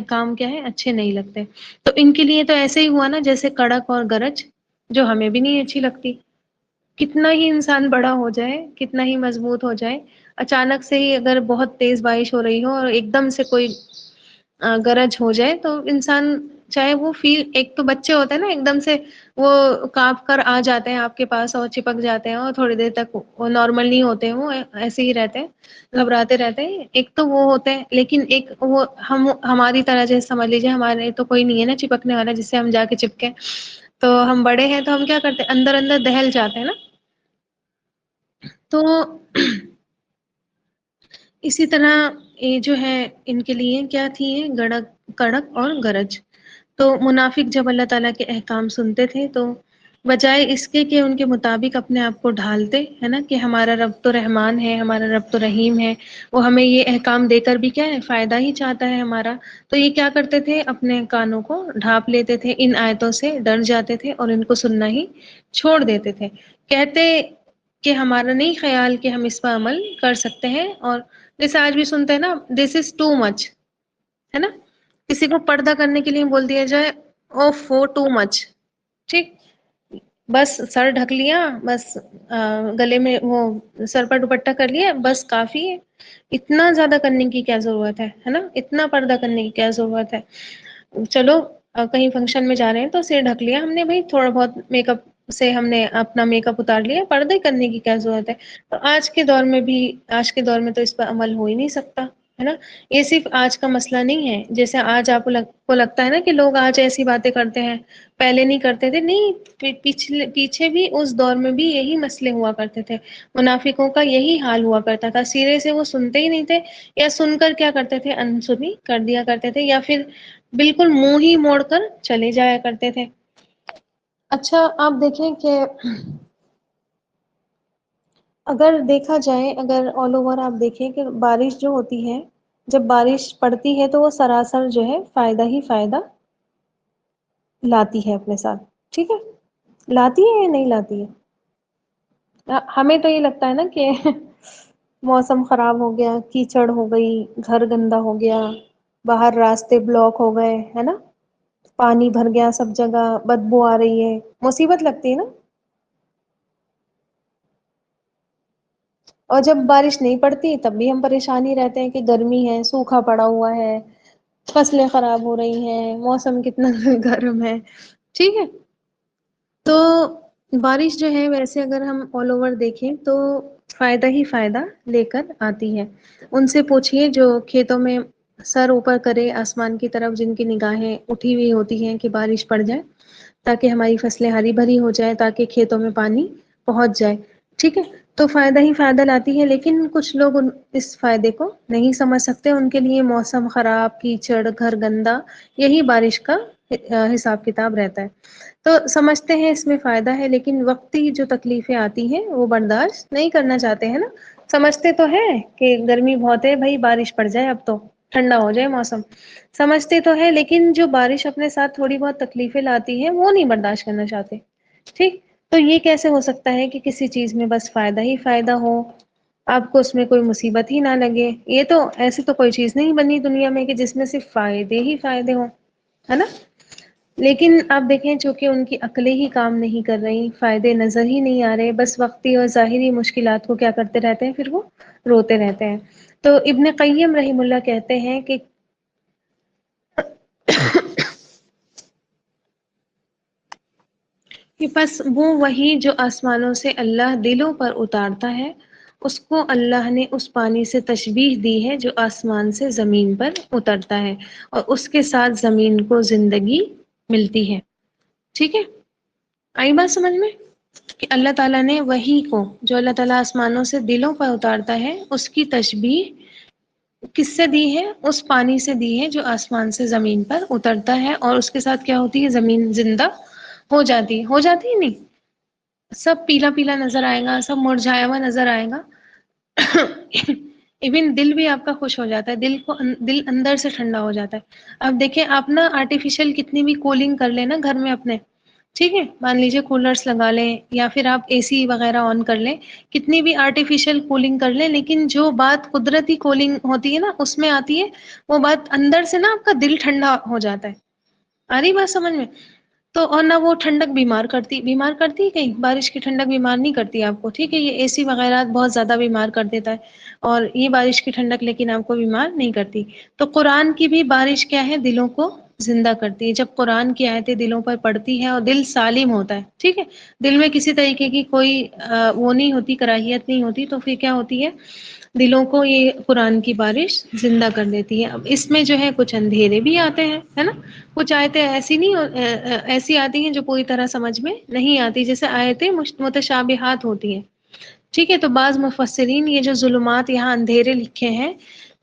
کام کیا ہے، اچھے نہیں لگتے۔ تو ان کے لیے تو ایسے ہی ہوا نا جیسے کڑک اور گرج، جو ہمیں بھی نہیں اچھی لگتی، کتنا ہی انسان بڑا ہو جائے، کتنا ہی مضبوط ہو جائے، اچانک سے ہی اگر بہت تیز بارش ہو رہی ہو اور ایک دم سے کوئی گرج ہو جائے تو انسان چاہے وہ فیل، ایک تو بچے ہوتے ہیں نا ایک دم سے وہ کانپ کر آ جاتے ہیں آپ کے پاس اور چپک جاتے ہیں اور تھوڑی دیر تک وہ نارمل نہیں ہوتے ہیں، وہ ایسے ہی رہتے ہیں، گھبراتے رہتے ہیں، ایک تو وہ ہوتے ہیں، لیکن ایک وہ ہماری طرح جیسے سمجھ لیجیے ہمارے تو کوئی نہیں ہے نا چپکنے والا جس سے ہم جا کے چپکیں، تو ہم بڑے ہیں تو ہم کیا کرتے ہیں، اندر اندر دہل جاتے ہیں نا۔ تو اسی طرح یہ جو ہے ان کے لیے کیا تھی، کڑک اور گرج۔ تو منافق جب اللہ تعالیٰ کے احکام سنتے تھے تو بجائے اس کے ان کے مطابق اپنے آپ کو ڈھالتے ہے نا کہ ہمارا رب تو رحمان ہے، ہمارا رب تو رحیم ہے، وہ ہمیں یہ احکام دے کر بھی کیا ہے فائدہ ہی چاہتا ہے ہمارا. تو یہ کیا کرتے تھے، اپنے کانوں کو ڈھانپ لیتے تھے، ان آیتوں سے ڈر جاتے تھے اور ان کو سننا ہی چھوڑ دیتے تھے. کہتے کہ ہمارا نہیں خیال کہ ہم اس پر عمل کر سکتے ہیں. اور جیسے آج بھی سنتے ہیں نا، دس از ٹو مچ، ہے نا. کسی کو پردہ کرنے کے لیے بول دیا جائے اوف وہ ٹو مچ، ٹھیک، بس سر ڈھک لیا، بس گلے میں وہ سر پر دوپٹہ کر لیا، بس کافی ہے. اتنا زیادہ کرنے کی کیا ضرورت ہے نا، اتنا پردہ کرنے کی کیا ضرورت ہے. چلو کہیں فنکشن میں جا رہے ہیں تو سر ڈھک لیا ہم نے، بھائی تھوڑا بہت میک اپ سے ہم نے اپنا میک اپ اتار لیا، پردے کرنے کی کیا ضرورت ہے. تو آج کے دور میں بھی، آج کے دور میں تو اس پر عمل ہو ہی نہیں سکتا، ہے نا. یہ صرف آج کا مسئلہ نہیں ہے. جیسے آج آپ کو لگتا ہے نا کہ لوگ آج ایسی باتیں کرتے ہیں، پہلے نہیں کرتے تھے، نہیں، پیچھے بھی اس دور میں بھی یہی مسئلے ہوا کرتے تھے. منافقوں کا یہی حال ہوا کرتا تھا، سرے سے وہ سنتے ہی نہیں تھے، یا سن کر کیا کرتے تھے، انسنی کر دیا کرتے تھے، یا پھر بالکل منہ ہی موڑ کر چلے جایا کرتے تھے. اچھا آپ دیکھیں کہ اگر دیکھا جائے، اگر آل اوور آپ دیکھیں کہ بارش جو ہوتی ہے، جب بارش پڑتی ہے تو وہ سراسر جو ہے فائدہ ہی فائدہ لاتی ہے اپنے ساتھ. ٹھیک ہے، لاتی ہے یا نہیں لاتی ہے؟ ہمیں تو یہ لگتا ہے نا کہ موسم خراب ہو گیا، کیچڑ ہو گئی، گھر گندا ہو گیا، باہر راستے بلاک ہو گئے، ہے نا، پانی بھر گیا سب جگہ، بدبو آ رہی ہے، مصیبت لگتی ہے نا. اور جب بارش نہیں پڑتی تب بھی ہم پریشان ہی رہتے ہیں کہ گرمی ہے، سوکھا پڑا ہوا ہے، فصلیں خراب ہو رہی ہیں، موسم کتنا گرم ہے. ٹھیک ہے. تو بارش جو ہے ویسے اگر ہم آل اوور دیکھیں تو فائدہ ہی فائدہ لے کر آتی ہے. ان سے پوچھئے جو کھیتوں میں سر اوپر کرے آسمان کی طرف، جن کی نگاہیں اٹھی ہوئی ہوتی ہیں کہ بارش پڑ جائے تاکہ ہماری فصلیں ہری بھری ہو جائے، تاکہ کھیتوں میں پانی پہنچ جائے. ٹھیک ہے. تو فائدہ ہی فائدہ لاتی ہے، لیکن کچھ لوگ اس فائدے کو نہیں سمجھ سکتے. ان کے لیے موسم خراب، کیچڑ، گھر گندا، یہی بارش کا حساب کتاب رہتا ہے. تو سمجھتے ہیں اس میں فائدہ ہے، لیکن وقتی جو تکلیفیں آتی ہیں وہ برداشت نہیں کرنا چاہتے ہیں نا. سمجھتے تو ہے کہ گرمی بہت ہے، بھائی بارش پڑ جائے، اب تو ٹھنڈا ہو جائے موسم، سمجھتے تو ہے، لیکن جو بارش اپنے ساتھ تھوڑی بہت تکلیفیں لاتی ہے وہ نہیں برداشت کرنا چاہتے. ٹھیک. تو یہ کیسے ہو سکتا ہے کہ کسی چیز میں بس فائدہ ہی فائدہ ہو، آپ کو اس میں کوئی مصیبت ہی نہ لگے. یہ تو ایسی تو کوئی چیز نہیں بنی دنیا میں کہ جس میں صرف فائدے ہی فائدے ہوں، ہے نا. لیکن آپ دیکھیں چونکہ ان کی عقلیں ہی کام نہیں کر رہی، فائدے نظر ہی نہیں آ رہے، بس وقتی اور ظاہری مشکلات کو کیا کرتے رہتے ہیں، پھر وہ روتے رہتے ہیں. تو ابن قیم رحم اللہ کہتے ہیں کہ بس وہ وہی جو آسمانوں سے اللہ دلوں پر اتارتا ہے، اس کو اللہ نے اس پانی سے تشبیہ دی ہے جو آسمان سے زمین پر اترتا ہے، اور اس کے ساتھ زمین کو زندگی ملتی ہے. ٹھیک ہے. آئی بات سمجھ میں؟ کہ اللہ تعالیٰ نے وحی کو، جو اللہ تعالیٰ آسمانوں سے دلوں پر اتارتا ہے، اس کی تشبیہ کس سے دی ہے؟ اس پانی سے دی ہے جو آسمان سے زمین پر اترتا ہے، اور اس کے ساتھ کیا ہوتی ہے؟ زمین زندہ ہو جاتی ہے نہیں، سب پیلا پیلا نظر آئے گا، سب مرجھایا ہوا نظر آئے گا. ایون دل بھی آپ کا خوش ہو جاتا ہے، دل اندر سے ٹھنڈا ہو جاتا ہے. اب دیکھیں آپ نا آرٹیفیشل کتنی بھی کولنگ کر لیں نا گھر میں اپنے، ٹھیک ہے، مان لیجیے کولرس لگا لیں یا پھر آپ اے سی وغیرہ آن کر لیں، کتنی بھی آرٹیفیشل کولنگ کر لیں، لیکن جو بات قدرتی کولنگ ہوتی ہے نا اس میں آتی ہے، وہ بات اندر سے نا آپ کا دل ٹھنڈا ہو جاتا ہے. آ رہی بات سمجھ میں؟ تو اور نہ وہ ٹھنڈک بیمار کرتی کہیں بارش کی ٹھنڈک بیمار نہیں کرتی آپ کو. ٹھیک ہے. یہ اے سی وغیرہ بہت زیادہ بیمار کر دیتا ہے، اور یہ بارش کی ٹھنڈک لیکن آپ کو بیمار نہیں کرتی. تو قرآن کی بھی بارش کیا ہے؟ دلوں کو زندہ کرتی ہے. جب قرآن کی آیتیں دلوں پر پڑتی ہے اور دل سالم ہوتا ہے، ٹھیک ہے، دل میں کسی طریقے کی کوئی وہ نہیں ہوتی، کراہیت نہیں ہوتی، تو پھر کیا ہوتی ہے؟ دلوں کو یہ قرآن کی بارش زندہ کر دیتی ہے. اب اس میں جو ہے کچھ اندھیرے بھی آتے ہیں، ہے نا، کچھ آیتیں ایسی نہیں ایسی آتی ہیں جو پوری طرح سمجھ میں نہیں آتی، جیسے آیتیں متشابہات ہوتی ہیں. ٹھیک ہے. تو بعض مفسرین یہ جو ظلمات یہاں اندھیرے لکھے ہیں،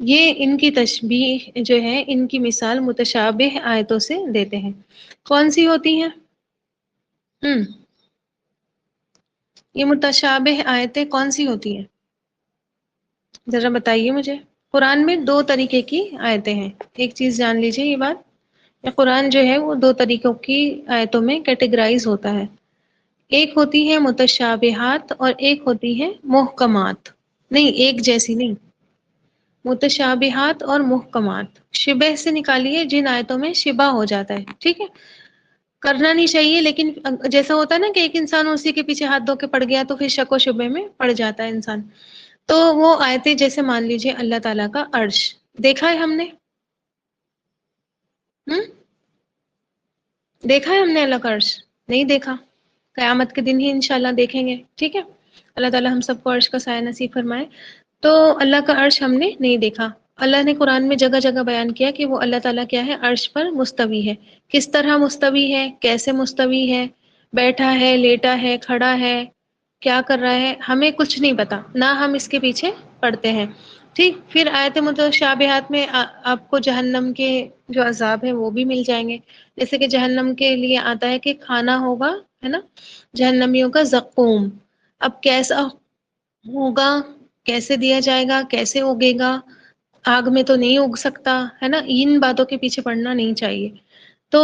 یہ ان کی تشبیہ جو ہے، ان کی مثال متشابہ آیتوں سے دیتے ہیں. کون سی ہوتی ہیں؟ یہ متشابہ آیتیں کون سی ہوتی ہیں؟ ذرا بتائیے مجھے۔ قرآن میں دو طریقے کی آیتیں ہیں، ایک چیز جان لیجیے یہ بات، یہ قرآن جو ہے وہ دو طریقوں کی آیتوں میں کیٹیگرائز ہوتا ہے، ایک ہوتی ہے متشابہات اور ایک ہوتی ہے محکمات، نہیں ایک جیسی نہیں، متشابہات اور محکمات، شبہ سے نکالیے جن آیتوں میں شبہ ہو جاتا ہے، ٹھیک ہے، کرنا نہیں چاہیے لیکن جیسا ہوتا ہے نا کہ ایک انسان اسی کے پیچھے ہاتھ دھو کے پڑ گیا تو پھر شک و شبے میں پڑ جاتا ہے انسان، تو وہ آیتیں جیسے مان لیجیے اللہ تعالیٰ کا عرش دیکھا ہے ہم نے، ہم دیکھا ہے ہم نے اللہ کا عرش؟ نہیں دیکھا، قیامت کے دن ہی انشاءاللہ دیکھیں گے، ٹھیک ہے، اللہ تعالیٰ ہم سب کو عرش کا سایہ نصیب فرمائے۔ تو اللہ کا عرش ہم نے نہیں دیکھا، اللہ نے قرآن میں جگہ جگہ بیان کیا کہ وہ اللہ تعالیٰ کیا ہے، عرش پر مستوی ہے، کس طرح مستوی ہے، کیسے مستوی ہے، بیٹھا ہے، لیٹا ہے، کھڑا ہے، کیا کر رہا ہے، ہمیں کچھ نہیں پتا، نہ ہم اس کے پیچھے پڑتے ہیں، ٹھیک۔ پھر آیت متشابہات میں آپ کو جہنم کے جو عذاب ہیں وہ بھی مل جائیں گے، جیسے کہ جہنم کے لیے آتا ہے کہ کھانا ہوگا، ہے نا، جہنمیوں کا زقوم، اب کیسا ہوگا، کیسے دیا جائے گا، کیسے اگے گا، آگ میں تو نہیں اگ سکتا، ہے نا، ان باتوں کے پیچھے پڑنا نہیں چاہیے۔ تو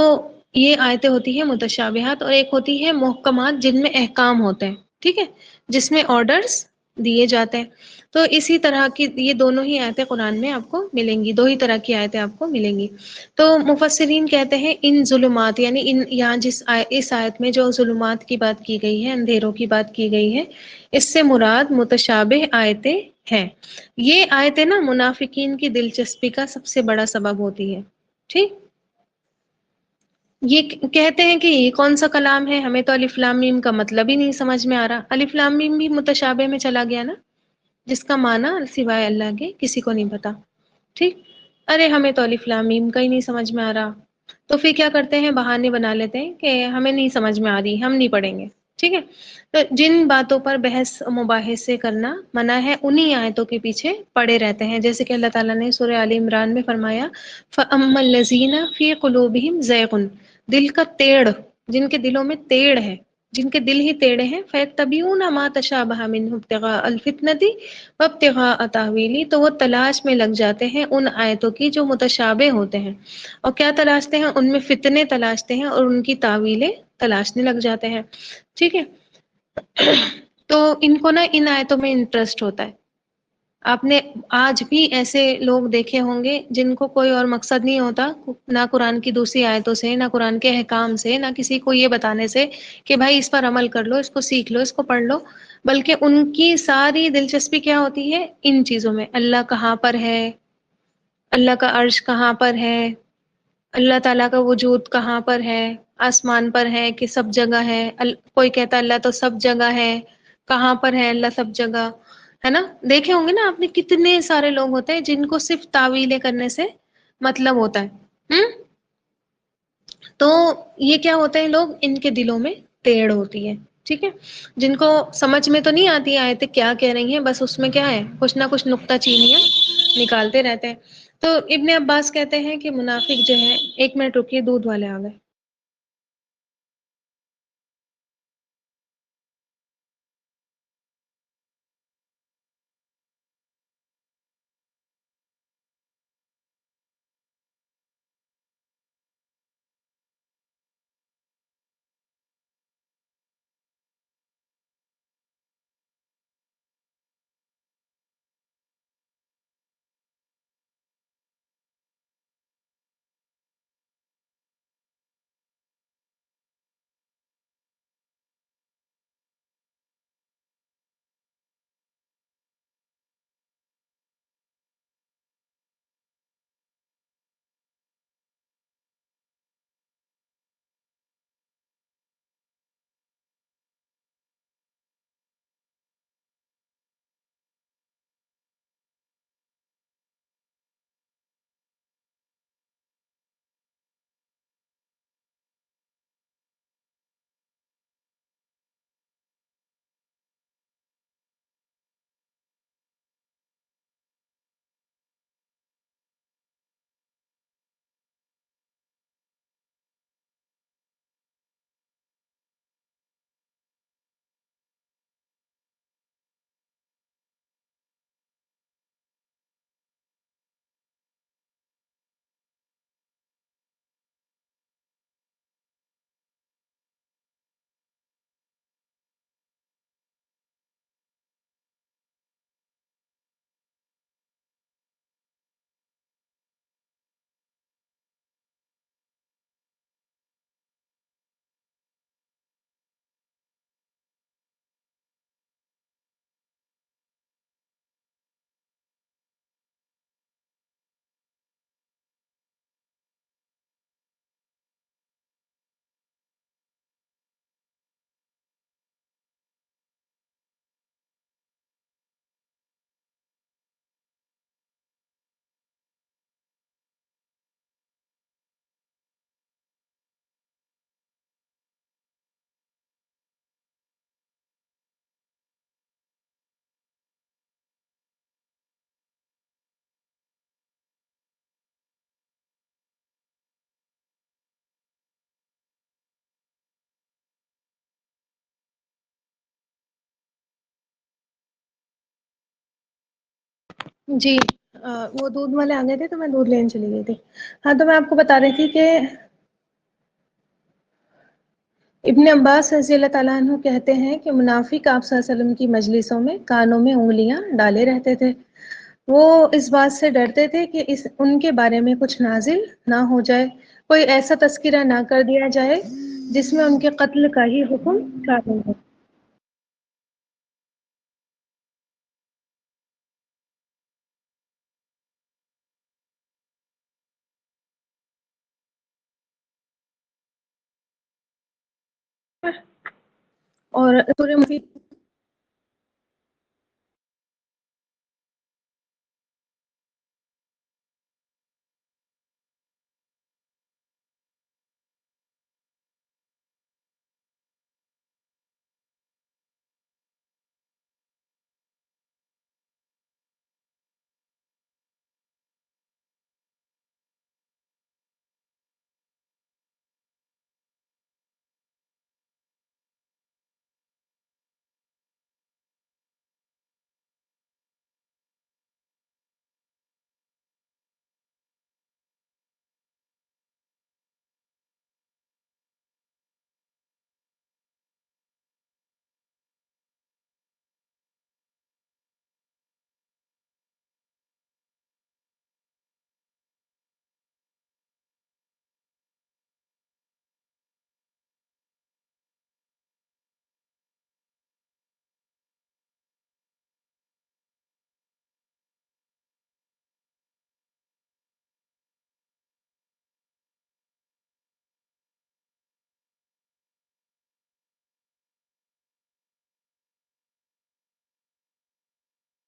یہ آیتیں ہوتی ہیں متشابہات، اور ایک ہوتی ہے محکمات جن میں احکام ہوتے ہیں، ٹھیک ہے، جس میں آرڈرز دیے جاتے ہیں۔ تو اسی طرح کی یہ دونوں ہی آیتیں قرآن میں آپ کو ملیں گی، دو ہی طرح کی آیتیں آپ کو ملیں گی۔ تو مفسرین کہتے ہیں ان ظلمات، یعنی ان یہاں اس آیت میں جو ظلمات کی بات کی گئی ہے، اندھیروں کی بات کی گئی ہے، اس سے مراد متشابہ آیتیں ہیں۔ یہ آیتیں نا منافقین کی دلچسپی کا سب سے بڑا سبب ہوتی ہے، ٹھیک۔ یہ کہتے ہیں کہ یہ کون سا کلام ہے، ہمیں تو الف لام میم کا مطلب ہی نہیں سمجھ میں آ رہا، الف لام میم بھی متشابہ میں چلا گیا نا، جس کا معنی سوائے اللہ کے کسی کو نہیں پتا، ٹھیک۔ ارے ہمیں تو الف لام میم کا ہی نہیں سمجھ میں آ رہا، تو پھر کیا کرتے ہیں، بہانے بنا لیتے ہیں کہ ہمیں نہیں سمجھ میں آ رہی، ہم نہیں پڑھیں گے، ٹھیک ہے۔ تو جن باتوں پر بحث مباحثے کرنا منع ہے انہی آیتوں کے پیچھے پڑے رہتے ہیں، جیسے کہ اللہ تعالیٰ نے سورہ آل عمران میں فرمایا فَأَمَّا الَّذِينَ فِي قُلُوبِهِمْ زَيْغٌ، دل کا تیڑ، جن کے دلوں میں تیڑ ہے، جن کے دل ہی ٹیڑے ہیں، فَيَتَّبِعُونَ مَا تَشَابَهَ مِنْهُ ابْتِغَاءَ الْفِتْنَةِ وَابْتِغَاءَ تَأْوِيلِهِ، تو وہ تلاش میں لگ جاتے ہیں ان آیتوں کی جو متشابہ ہوتے ہیں، اور کیا تلاشتے ہیں، ان میں فتنے تلاشتے ہیں اور ان کی تعویلیں تلاشنے لگ جاتے ہیں، ٹھیک ہے۔ تو ان کو نا ان آیتوں میں انٹرسٹ ہوتا ہے، آپ نے آج بھی ایسے لوگ دیکھے ہوں گے جن کو کوئی اور مقصد نہیں ہوتا، نہ قرآن کی دوسری آیتوں سے، نہ قرآن کے احکام سے، نہ کسی کو یہ بتانے سے کہ بھائی اس پر عمل کر لو، اس کو سیکھ لو، اس کو پڑھ لو، بلکہ ان کی ساری دلچسپی کیا ہوتی ہے، ان چیزوں میں، اللہ کہاں پر ہے، اللہ کا عرش کہاں پر ہے، اللہ تعالیٰ کا وجود کہاں پر ہے، آسمان پر ہے کہ سب جگہ ہے، کوئی کہتا ہے اللہ تو سب جگہ ہے، کہاں پر ہے اللہ سب جگہ، ہے نا، دیکھے ہوں گے نا آپ نے کتنے سارے لوگ ہوتے ہیں جن کو صرف تعویلیں کرنے سے مطلب ہوتا ہے، تو یہ کیا ہوتے ہیں لوگ، ان کے دلوں میں تیڑ ہوتی ہے، ٹھیک ہے، جن کو سمجھ میں تو نہیں آتی آیتیں کیا کہہ رہی ہیں، بس اس میں کیا ہے، کچھ نہ کچھ نکتہ چینیاں نکالتے رہتے ہیں۔ تو ابن عباس کہتے ہیں کہ منافق جو ہے، ایک منٹ رکیے، دودھ والے آ گئے۔ جی وہ دودھ والے آ گئے تھے تو میں دودھ لینے چلی گئی تھی. ہاں تو میں آپ کو بتا رہی تھی کہ ابن عباس رضی اللہ تعالیٰ عنہ کہتے ہیں کہ منافق آپ صلی اللہ علیہ وسلم کی مجلسوں میں کانوں میں انگلیاں ڈالے رہتے تھے. وہ اس بات سے ڈرتے تھے کہ ان کے بارے میں کچھ نازل نہ ہو جائے، کوئی ایسا تذکرہ نہ کر دیا جائے جس میں ان کے قتل کا ہی حکم شامل ہو. اور سورہ مفید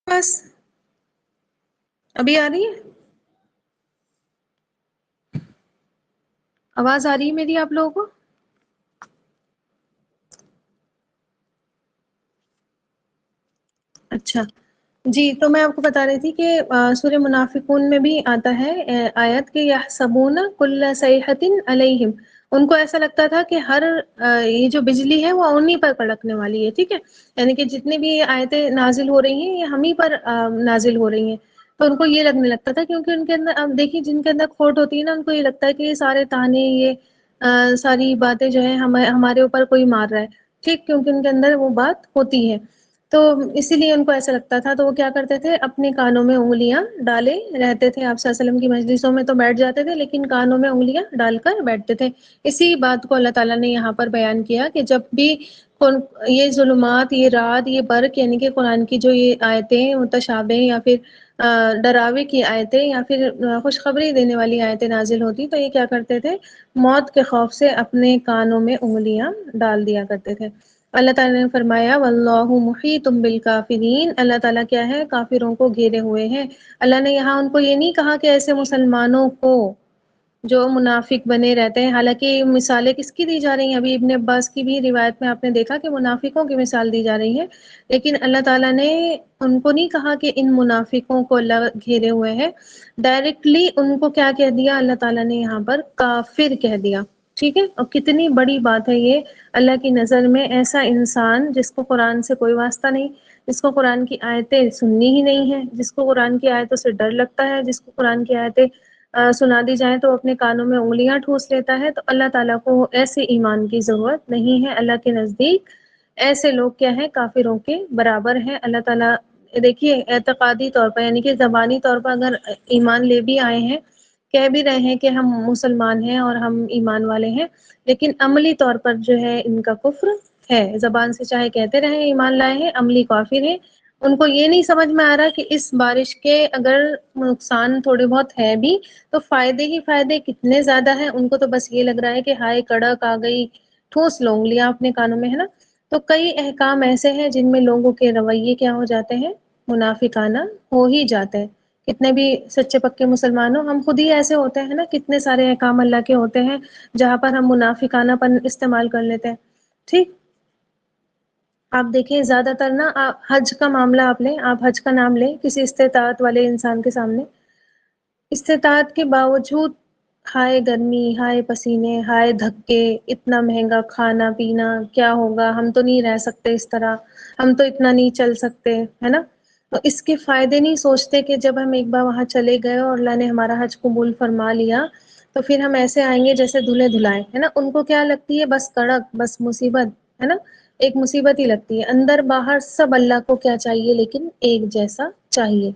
بس ابھی آ رہی ہے؟ آواز آ رہی ہے میری آپ لوگوں کو؟ اچھا جی، تو میں آپ کو بتا رہی تھی کہ سورہ منافقون میں بھی آتا ہے آیت کہ یحسبون کل صیحۃ علیہم، ان کو ایسا لگتا تھا کہ ہر یہ جو بجلی ہے وہ انہی پر کڑکنے والی ہے. ٹھیک ہے، یعنی کہ جتنی بھی آیتیں نازل ہو رہی ہیں یہ ہم ہی پر نازل ہو رہی ہیں. تو ان کو یہ لگنے لگتا تھا کیونکہ ان کے اندر اب دیکھیے جن کے اندر کھوٹ ہوتی ہے نا، ان کو یہ لگتا ہے کہ یہ سارے تانے، یہ ساری باتیں جو ہے ہمارے اوپر کوئی مار رہا ہے. ٹھیک، کیونکہ ان کے اندر وہ بات ہوتی ہے تو اسی لیے ان کو ایسا لگتا تھا. تو وہ کیا کرتے تھے، اپنے کانوں میں انگلیاں ڈالے رہتے تھے. آپ صلی اللہ علیہ وسلم کی مجلسوں میں تو بیٹھ جاتے تھے لیکن کانوں میں انگلیاں ڈال کر بیٹھتے تھے. اسی بات کو اللہ تعالیٰ نے یہاں پر بیان کیا کہ جب بھی یہ ظلمات، یہ رات، یہ برق، یعنی کہ قرآن کی جو یہ آیتیں متشابہ یا پھر ڈراوے کی آیتیں یا پھر خوشخبری دینے والی آیتیں نازل ہوتی تو یہ کیا کرتے تھے، موت کے خوف سے اپنے کانوں میں انگلیاں ڈال دیا کرتے تھے. اللہ تعالیٰ نے فرمایا واللہ محیط بالکافرین، اللہ تعالیٰ کیا ہے، کافروں کو گھیرے ہوئے ہیں. اللہ نے یہاں ان کو یہ نہیں کہا کہ ایسے مسلمانوں کو جو منافق بنے رہتے ہیں، حالانکہ مثالیں کس کی دی جا رہی ہیں، ابھی ابن عباس کی بھی روایت میں آپ نے دیکھا کہ منافقوں کی مثال دی جا رہی ہے. لیکن اللہ تعالیٰ نے ان کو نہیں کہا کہ ان منافقوں کو اللہ گھیرے ہوئے ہے، ڈائریکٹلی ان کو کیا کہہ دیا اللہ تعالیٰ نے یہاں پر، کافر کہہ دیا. ٹھیک ہے، اور کتنی بڑی بات ہے یہ اللہ کی نظر میں. ایسا انسان جس کو قرآن سے کوئی واسطہ نہیں، جس کو قرآن کی آیتیں سننی ہی نہیں ہے، جس کو قرآن کی آیتوں سے ڈر لگتا ہے، جس کو قرآن کی آیتیں سنا دی جائیں تو اپنے کانوں میں انگلیاں ٹھوس لیتا ہے، تو اللہ تعالیٰ کو ایسے ایمان کی ضرورت نہیں ہے. اللہ کے نزدیک ایسے لوگ کیا ہیں، کافروں کے برابر ہیں. اللہ تعالیٰ دیکھیے اعتقادی طور پر یعنی کہ زبانی طور پر اگر ایمان لے بھی آئے ہیں، کہہ بھی رہے ہیں کہ ہم مسلمان ہیں اور ہم ایمان والے ہیں، لیکن عملی طور پر جو ہے ان کا کفر ہے. زبان سے چاہے کہتے رہیں ایمان لائے ہیں، عملی کافر ہیں. ان کو یہ نہیں سمجھ میں آ رہا کہ اس بارش کے اگر نقصان تھوڑے بہت ہے بھی تو فائدے ہی فائدے کتنے زیادہ ہیں. ان کو تو بس یہ لگ رہا ہے کہ ہائے کڑک آ گئی، ٹھوس لو انگلیاں اپنے کانوں میں، ہے نا. تو کئی احکام ایسے ہیں جن میں لوگوں کے رویے کیا ہو جاتے ہیں، منافقانہ ہو ہی جاتے ہیں. کتنے بھی سچے پکے مسلمان ہو، ہم خود ہی ایسے ہوتے ہیں نا، کتنے سارے احکام اللہ کے ہوتے ہیں جہاں پر ہم منافقانہ پن استعمال کر لیتے ہیں. ٹھیک، آپ دیکھیں زیادہ تر نا، حج کا معاملہ آپ لیں، آپ حج کا نام لیں کسی استطاعت والے انسان کے سامنے، استطاعت کے باوجود ہائے گرمی، ہائے پسینے، ہائے دھکے، اتنا مہنگا کھانا پینا، کیا ہوگا، ہم تو نہیں رہ سکتے اس طرح، ہم تو اتنا نہیں چل سکتے، ہے نا. تو اس کے فائدے نہیں سوچتے کہ جب ہم ایک بار وہاں چلے گئے اور اللہ نے ہمارا حج قبول فرما لیا تو پھر ہم ایسے آئیں گے جیسے دلہے دلہائے، ہے نا. ان کو کیا لگتی ہے؟ بس کڑک، بس مصیبت، ہے نا. ایک مصیبت ہی لگتی ہے. اندر باہر سب اللہ کو کیا چاہیے؟ لیکن ایک جیسا چاہیے.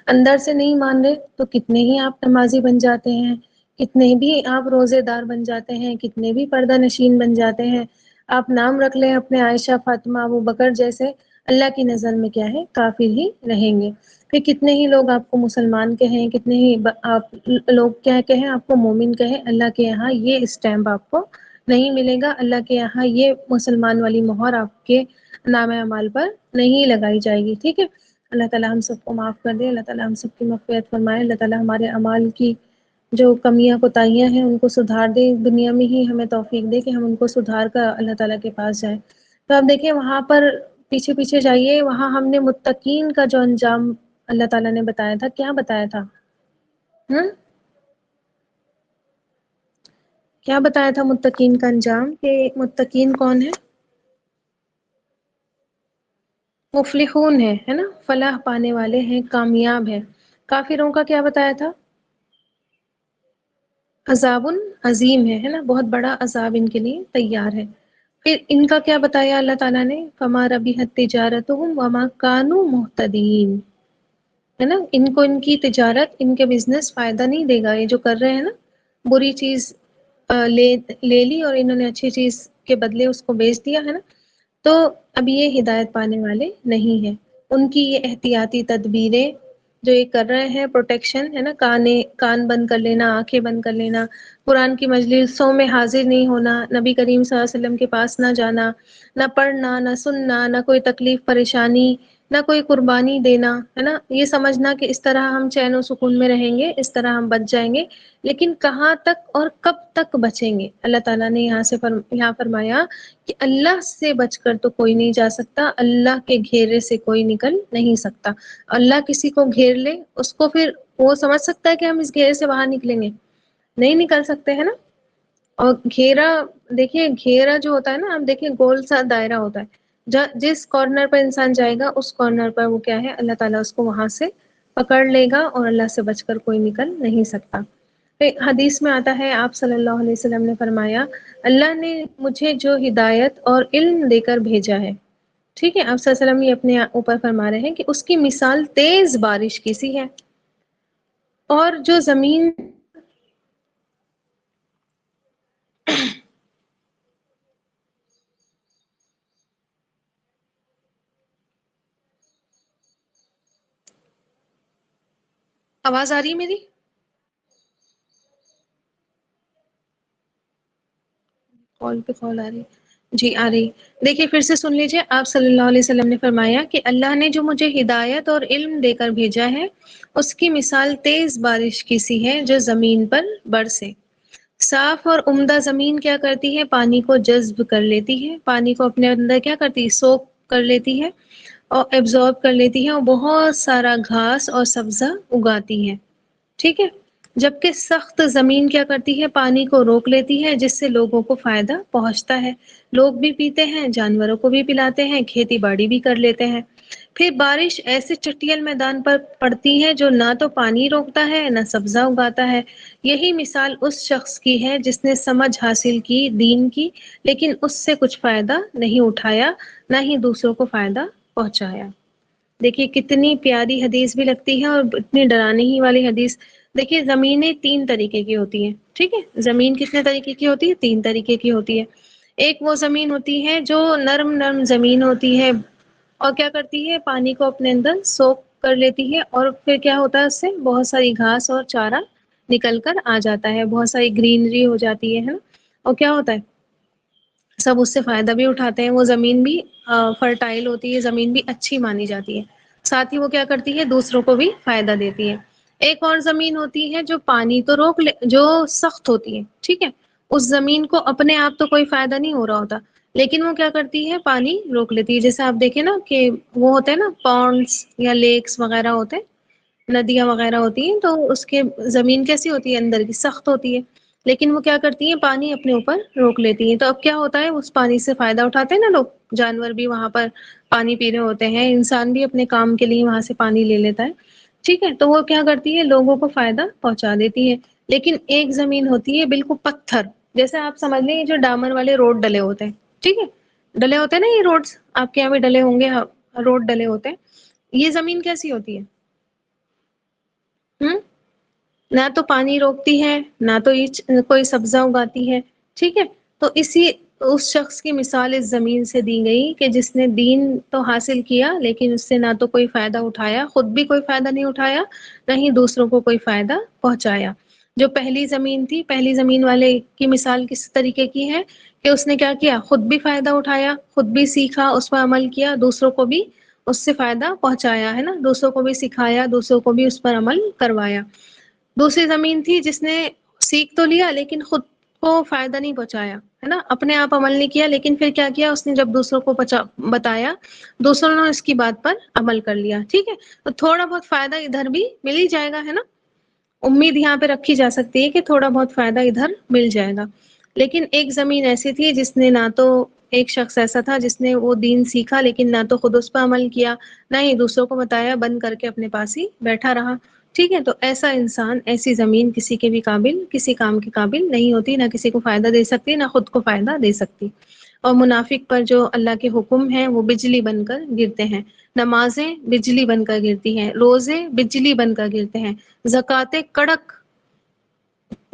اندر سے نہیں مان رہے تو کتنے ہی آپ نمازی بن جاتے ہیں، کتنے بھی آپ روزے دار بن جاتے ہیں، کتنے بھی پردہ نشین بن جاتے ہیں. آپ نام رکھ لیں اپنے عائشہ، فاطمہ، ابو بکر جیسے، اللہ کی نظر میں کیا ہے؟ کافر ہی رہیں گے. پھر کتنے ہی لوگ آپ کو مسلمان کہیں، کتنے ہی آپ لوگ کیا کہیں آپ کو مومن کہیں، اللہ کے یہاں یہ اسٹیمپ آپ کو نہیں ملے گا. اللہ کے یہاں یہ مسلمان والی مہر آپ کے نام اعمال پر نہیں لگائی جائے گی. ٹھیک ہے. اللہ تعالی ہم سب کو معاف کر دے. اللہ تعالی ہم سب کی مغفرت فرمائے. اللہ تعالی ہمارے اعمال کی جو کمیاں کوتاہیاں ہیں ان کو سدھار دے. دنیا میں ہی ہمیں توفیق دے کہ ہم ان کو سدھار کر اللہ تعالی کے پاس جائیں. تو آپ دیکھیں وہاں پر پیچھے پیچھے جائیے، وہاں ہم نے متقین کا جو انجام اللہ تعالی نے بتایا تھا، کیا بتایا تھا؟ کیا بتایا تھا متقین کا انجام؟ کہ متقین کون ہے؟ مفلحون ہے نا، فلاح پانے والے ہیں، کامیاب ہیں. کافروں کا کیا بتایا تھا؟ عذاب عظیم ہے نا، بہت بڑا عذاب ان کے لیے تیار ہے. پھر ان کا کیا بتایا اللہ تعالیٰ نے؟ فما ربحت تجارتهم وما كانوا مهتدین، ہے نا. ان کو ان کی تجارت، ان کے بزنس فائدہ نہیں دے گا. یہ جو کر رہے ہیں نا، بری چیز لے لی اور انہوں نے اچھی چیز کے بدلے اس کو بیچ دیا، ہے نا. تو اب یہ ہدایت پانے والے نہیں ہیں. ان کی یہ احتیاطی تدبیریں جو یہ کر رہے ہیں، پروٹیکشن ہے نا، کان بند کر لینا، آنکھیں بند کر لینا، قرآن کی مجلسوں میں حاضر نہیں ہونا، نبی کریم صلی اللہ علیہ وسلم کے پاس نہ جانا، نہ پڑھنا، نہ سننا، نہ کوئی تکلیف پریشانی، نہ کوئی قربانی دینا، ہے نا. یہ سمجھنا کہ اس طرح ہم چین و سکون میں رہیں گے، اس طرح ہم بچ جائیں گے. لیکن کہاں تک اور کب تک بچیں گے؟ اللہ تعالیٰ نے یہاں فرمایا کہ اللہ سے بچ کر تو کوئی نہیں جا سکتا، اللہ کے گھیرے سے کوئی نکل نہیں سکتا. اللہ کسی کو گھیر لے، اس کو پھر وہ سمجھ سکتا ہے کہ ہم اس گھیرے سے باہر نکلیں گے؟ نہیں نکل سکتے، ہے نا. اور گھیرا، دیکھیے گھیرا جو ہوتا ہے نا، آپ دیکھیے گول سا دائرہ ہوتا ہے، جس کارنر پر انسان جائے گا اس کارنر پر وہ کیا ہے؟ اللہ تعالیٰ اس کو وہاں سے پکڑ لے گا اور اللہ سے بچ کر کوئی نکل نہیں سکتا. حدیث میں آتا ہے، آپ صلی اللہ علیہ وسلم نے فرمایا، اللہ نے مجھے جو ہدایت اور علم دے کر بھیجا ہے، ٹھیک ہے، آپ صلی اللہ علیہ وسلم یہ اپنے اوپر فرما رہے ہیں کہ اس کی مثال تیز بارش کی سی ہے. اور جو زمین آواز آ رہی ہے میری؟ کال پہ کال آ رہی؟ جی آ رہی. دیکھیے پھر سے سن لیجیے. آپ صلی اللہ علیہ وسلم نے فرمایا کہ اللہ نے جو مجھے ہدایت اور علم دے کر بھیجا ہے، اس کی مثال تیز بارش کی سی ہے جو زمین پر برسے. صاف اور عمدہ زمین کیا کرتی ہے؟ پانی کو جذب کر لیتی ہے، پانی کو اپنے اندر کیا کرتی ہے؟ سوک کر لیتی ہے اور ایبزارب کر لیتی ہے، اور بہت سارا گھاس اور سبزہ اگاتی ہے. ٹھیک ہے. جبکہ سخت زمین کیا کرتی ہے؟ پانی کو روک لیتی ہے، جس سے لوگوں کو فائدہ پہنچتا ہے، لوگ بھی پیتے ہیں، جانوروں کو بھی پلاتے ہیں، کھیتی باڑی بھی کر لیتے ہیں. پھر بارش ایسے چٹیل میدان پر پڑتی ہے جو نہ تو پانی روکتا ہے نہ سبزہ اگاتا ہے. یہی مثال اس شخص کی ہے جس نے سمجھ حاصل کی دین کی، لیکن اس سے کچھ فائدہ نہیں اٹھایا، نہ ہی دوسروں کو فائدہ پہنچایا. دیکھیے کتنی پیاری حدیث بھی لگتی ہے اور اتنی ڈرانے ہی والی حدیث. دیکھیے زمینیں تین طریقے کی ہوتی ہیں، ٹھیک ہے. زمین کتنے طریقے کی ہوتی ہے؟ تین طریقے کی ہوتی ہے. ایک وہ زمین ہوتی ہے جو نرم نرم زمین ہوتی ہے اور کیا کرتی ہے؟ پانی کو اپنے اندر سوک کر لیتی ہے، اور پھر کیا ہوتا ہے؟ اس سے بہت ساری گھاس اور چارہ نکل کر آ جاتا ہے، بہت ساری گرینری ہو جاتی ہے نا. اور کیا ہوتا ہے؟ سب اس سے فائدہ بھی اٹھاتے ہیں. وہ زمین بھی فرٹائل ہوتی ہے، زمین بھی اچھی مانی جاتی ہے، ساتھ ہی وہ کیا کرتی ہے؟ دوسروں کو بھی فائدہ دیتی ہے. ایک اور زمین ہوتی ہے جو پانی تو روک لے، جو سخت ہوتی ہے، ٹھیک ہے. اس زمین کو اپنے آپ تو کوئی فائدہ نہیں ہو رہا ہوتا، لیکن وہ کیا کرتی ہے؟ پانی روک لیتی ہے. جیسے آپ دیکھیں نا کہ وہ ہوتے ہیں نا پونڈس یا لیکس وغیرہ ہوتے ہیں، ندیاں وغیرہ ہوتی ہیں، تو اس کے زمین کیسی ہوتی ہے؟ اندر کی سخت ہوتی ہے. لیکن وہ کیا کرتی ہیں، پانی اپنے اوپر روک لیتی ہیں. تو اب کیا ہوتا ہے، اس پانی سے فائدہ اٹھاتے ہیں نا لوگ، جانور بھی وہاں پر پانی پی رہے ہوتے ہیں، انسان بھی اپنے کام کے لیے وہاں سے پانی لے لیتا ہے. ٹھیک ہے، تو وہ کیا کرتی ہے، لوگوں کو فائدہ پہنچا دیتی ہے. لیکن ایک زمین ہوتی ہے بالکل پتھر، جیسے آپ سمجھ لیں یہ جو ڈامر والے روڈ ڈلے ہوتے ہیں، ٹھیک ہے، ڈلے ہوتے ہیں نا یہ روڈز، آپ کے یہاں بھی ڈلے ہوں گے، روڈ ڈلے ہوتے ہیں. یہ زمین کیسی ہوتی ہے؟ ہم نہ تو پانی روکتی ہے، نہ تو یہ کوئی سبزہ اگاتی ہے. ٹھیک ہے، تو اسی اس شخص کی مثال اس زمین سے دی گئی کہ جس نے دین تو حاصل کیا لیکن اس سے نہ تو کوئی فائدہ اٹھایا، خود بھی کوئی فائدہ نہیں اٹھایا، نہ ہی دوسروں کو کوئی فائدہ پہنچایا. جو پہلی زمین تھی، پہلی زمین والے کی مثال کس طریقے کی ہے کہ اس نے کیا کیا، خود بھی فائدہ اٹھایا، خود بھی سیکھا، اس پر عمل کیا، دوسروں کو بھی اس سے فائدہ پہنچایا، ہے نا، دوسروں کو بھی سکھایا، دوسروں کو بھی اس پر عمل کروایا. دوسری زمین تھی جس نے سیکھ تو لیا لیکن خود کو فائدہ نہیں پہنچایا، ہے نا، اپنے آپ عمل نہیں کیا، لیکن پھر کیا کیا، اس نے جب دوسروں کو بتایا، دوسروں نے اس کی بات پر عمل کر لیا. ٹھیک ہے، تو تھوڑا بہت فائدہ ادھر بھی مل ہی جائے گا، ہے نا، امید یہاں پہ رکھی جا سکتی ہے کہ تھوڑا بہت فائدہ ادھر مل جائے گا. لیکن ایک زمین ایسی تھی جس نے نہ تو، ایک شخص ایسا تھا جس نے وہ دین سیکھا لیکن نہ تو خود اس پہ عمل کیا، نہ ہی دوسروں کو بتایا، بند کر کے اپنے پاس ہی بیٹھا رہا. ٹھیک ہے، تو ایسا انسان، ایسی زمین کسی کے بھی قابل، کسی کام کے قابل نہیں ہوتی، نہ کسی کو فائدہ دے سکتی، نہ خود کو فائدہ دے سکتی. اور منافق پر جو اللہ کے حکم ہیں وہ بجلی بن کر گرتے ہیں. نمازیں بجلی بن کر گرتی ہیں، روزے بجلی بن کر گرتے ہیں، زکاتیں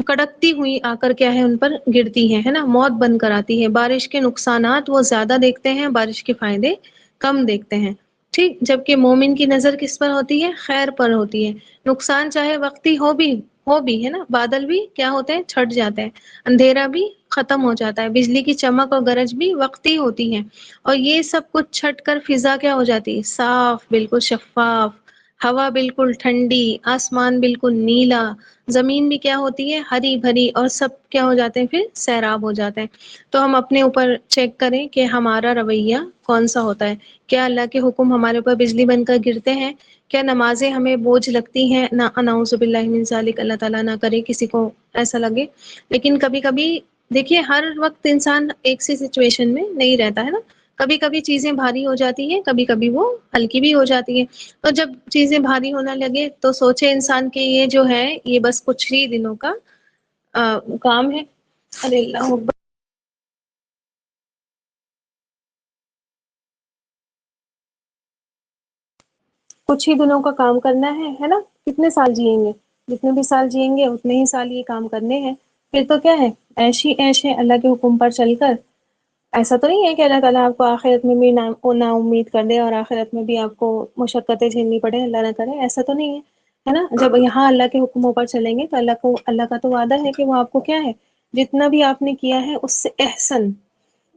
کڑکتی ہوئی آ کر کیا ہے ان پر گرتی ہے نا، موت بن کر آتی ہے. بارش کے نقصانات وہ زیادہ دیکھتے ہیں، بارش کے فائدے کم دیکھتے ہیں. ٹھیک، جبکہ مومن کی نظر کس پر ہوتی ہے، خیر پر ہوتی ہے. نقصان چاہے وقتی ہو بھی ہے نا، بادل بھی کیا ہوتے ہیں، چھٹ جاتے ہیں، اندھیرا بھی ختم ہو جاتا ہے، بجلی کی چمک اور گرج بھی وقتی ہوتی ہے، اور یہ سب کچھ چھٹ کر فضا کیا ہو جاتی ہے، صاف، بالکل شفاف، ہوا بالکل ٹھنڈی، آسمان بالکل نیلا، زمین بھی کیا ہوتی ہے، ہری بھری، اور سب کیا ہو جاتے ہیں پھر، سیراب ہو جاتے ہیں. تو ہم اپنے اوپر چیک کریں کہ ہمارا رویہ کون سا ہوتا ہے. کیا اللہ کے حکم ہمارے اوپر بجلی بن کر گرتے ہیں؟ کیا نمازیں ہمیں بوجھ لگتی ہیں؟ نہ، نعوذ باللہ من ذالک، اللہ تعالیٰ نہ کرے کسی کو ایسا لگے. لیکن کبھی کبھی دیکھیے، ہر وقت انسان ایک سی سچویشن میں نہیں رہتا ہے نا، کبھی کبھی چیزیں بھاری ہو جاتی ہیں، کبھی کبھی وہ ہلکی بھی ہو جاتی ہیں. تو جب چیزیں بھاری ہونے لگے تو سوچے انسان کہ یہ جو ہے یہ بس کچھ ہی دنوں کا کام ہے. اللہ اکبر. کچھ ہی دنوں کا کام کرنا ہے نا، کتنے سال جئیں گے، جتنے بھی سال جئیں گے اتنے ہی سال یہ کام کرنے ہیں. پھر تو کیا ہے، عیش ہی عیش ہے اللہ کے حکم پر چل کر. ایسا تو نہیں ہے کہ اللہ تعالیٰ آپ کو آخرت میں بھی نا امید کر دے اور آخرت میں بھی آپ کو مشقتیں جھیلنی پڑے، اللہ نہ کرے، ایسا تو نہیں ہے نا. جب یہاں اللہ کے حکموں پر چلیں گے تو اللہ کا تو وعدہ ہے کہ وہ آپ کو کیا ہے، جتنا بھی آپ نے کیا ہے اس سے احسن،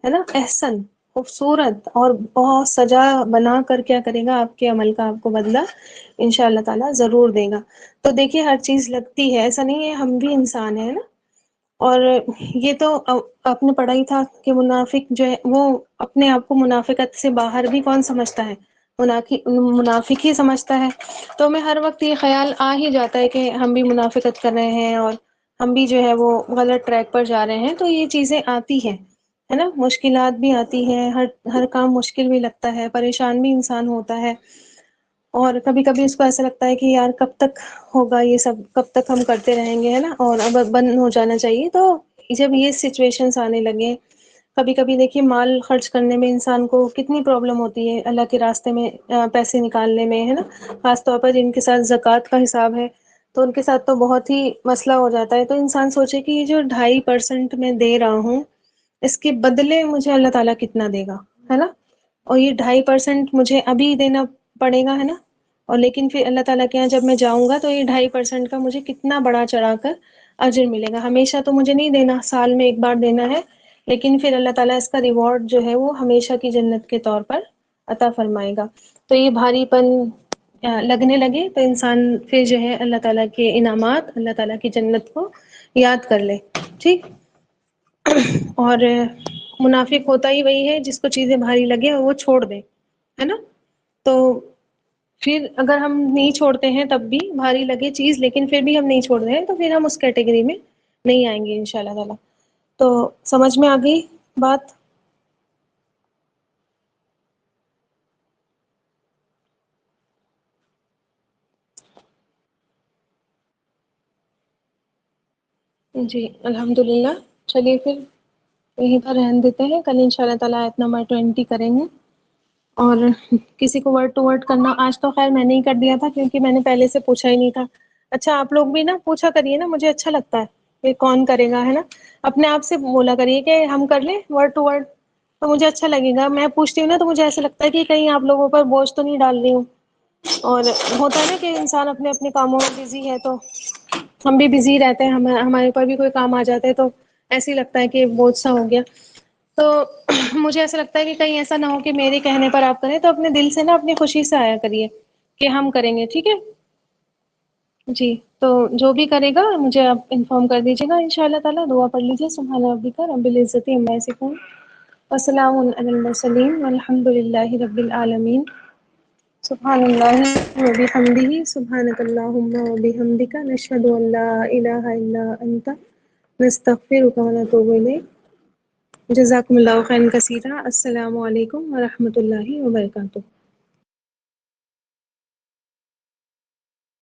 ہے نا، احسن، خوبصورت اور بہت سجا بنا کر کیا کرے گا، آپ کے عمل کا آپ کو بدلہ انشاء اللہ تعالیٰ ضرور دے گا. تو دیکھیے ہر چیز لگتی ہے، ایسا نہیں ہے، ہم بھی انسان ہیں نا. اور یہ تو آپ نے پڑھا ہی تھا کہ منافق جو ہے وہ اپنے آپ کو منافقت سے باہر بھی کون سمجھتا ہے، منافق ہی سمجھتا ہے. تو ہمیں ہر وقت یہ خیال آ ہی جاتا ہے کہ ہم بھی منافقت کر رہے ہیں اور ہم بھی جو ہے وہ غلط ٹریک پر جا رہے ہیں. تو یہ چیزیں آتی ہیں، ہے نا، مشکلات بھی آتی ہیں، ہر کام مشکل بھی لگتا ہے، پریشان بھی انسان ہوتا ہے. اور کبھی کبھی اس کو ایسا لگتا ہے کہ یار کب تک ہوگا یہ سب، کب تک ہم کرتے رہیں گے، ہے نا، اور اب بند ہو جانا چاہیے. تو جب یہ سچویشنس آنے لگے، کبھی کبھی دیکھیے مال خرچ کرنے میں انسان کو کتنی پرابلم ہوتی ہے، اللہ کے راستے میں پیسے نکالنے میں، ہے نا، خاص طور پر جن کے ساتھ زکوٰۃ کا حساب ہے تو ان کے ساتھ تو بہت ہی مسئلہ ہو جاتا ہے. تو انسان سوچے کہ یہ جو 2.5% میں دے رہا ہوں اس کے بدلے مجھے اللہ تعالیٰ کتنا دے گا، ہے نا، اور یہ 2.5% مجھے ابھی دینا پڑے گا، ہے نا، اور لیکن پھر اللہ تعالیٰ کے یہاں جب میں جاؤں گا تو یہ 2.5% کا مجھے کتنا بڑا چڑھا کر اجر ملے گا. ہمیشہ تو مجھے نہیں دینا، سال میں ایک بار دینا ہے، لیکن پھر اللہ تعالیٰ اس کا ریوارڈ جو ہے وہ ہمیشہ کی جنت کے طور پر عطا فرمائے گا. تو یہ بھاری پن لگنے لگے تو انسان پھر جو ہے اللہ تعالیٰ کے انعامات، اللہ تعالیٰ کی جنت کو یاد کر لے. ٹھیک. اور منافق ہوتا ہی وہی ہے جس کو چیزیں بھاری لگے اور وہ چھوڑ دے، ہے نا. تو پھر اگر ہم نہیں چھوڑتے ہیں تب بھی بھاری لگے چیز لیکن پھر بھی ہم نہیں چھوڑ رہے ہیں تو پھر ہم اس کیٹیگری میں نہیں آئیں گے انشاءاللہ تعالی. تو سمجھ میں آ گئی بات؟ جی الحمد للہ. چلیے پھر یہیں پر رہن دیتے ہیں، کل ان شاء اللہ تعالی آیت نمبر 20 کریں گے. اور کسی کو ورڈ ٹو ورڈ کرنا آج تو خیر میں نے ہی کر دیا تھا، کیونکہ میں نے پہلے سے پوچھا ہی نہیں تھا. اچھا آپ لوگ بھی نا پوچھا کریے نا، مجھے اچھا لگتا ہے کہ کون کرے گا، ہے نا. اپنے آپ سے بولا کریے کہ ہم کر لیں ورڈ ٹو ورڈ، تو مجھے اچھا لگے گا. میں پوچھتی ہوں نا تو مجھے ایسا لگتا ہے کہ کہیں آپ لوگوں پر بوجھ تو نہیں ڈال رہی ہوں. اور ہوتا ہے نا کہ انسان اپنے اپنے کاموں میں بزی ہے، تو ہم بھی بزی رہتے ہیں، ہمارے اوپر بھی کوئی کام آ جاتا ہے تو ایسے ہی لگتا ہے کہ بہت سا ہو گیا. تو مجھے ایسا لگتا ہے کہ کہیں ایسا نہ ہو کہ میرے کہنے پر آپ کریں، تو اپنے دل سے نا اپنی خوشی سے آیا کریے کہ ہم کریں گے، ٹھیک ہے. جی تو جو بھی کرے گا مجھے آپ انفارم کر دیجیے گا ان شاء اللہ تعالی. دعا پڑھ لیجیے سبحان ربک رب العزۃ عما یصفون وسلام علی المرسلین والحمد للہ رب العالمین. سبحان اللہ وبحمدہ سبحانک اللہم وبحمدک نشہد ان لا الہ الا انت نستغفرک ونتوب الیک. جزاکم اللہ خیرا کثیرا. السلام علیکم ورحمۃ اللہ وبرکاتہ.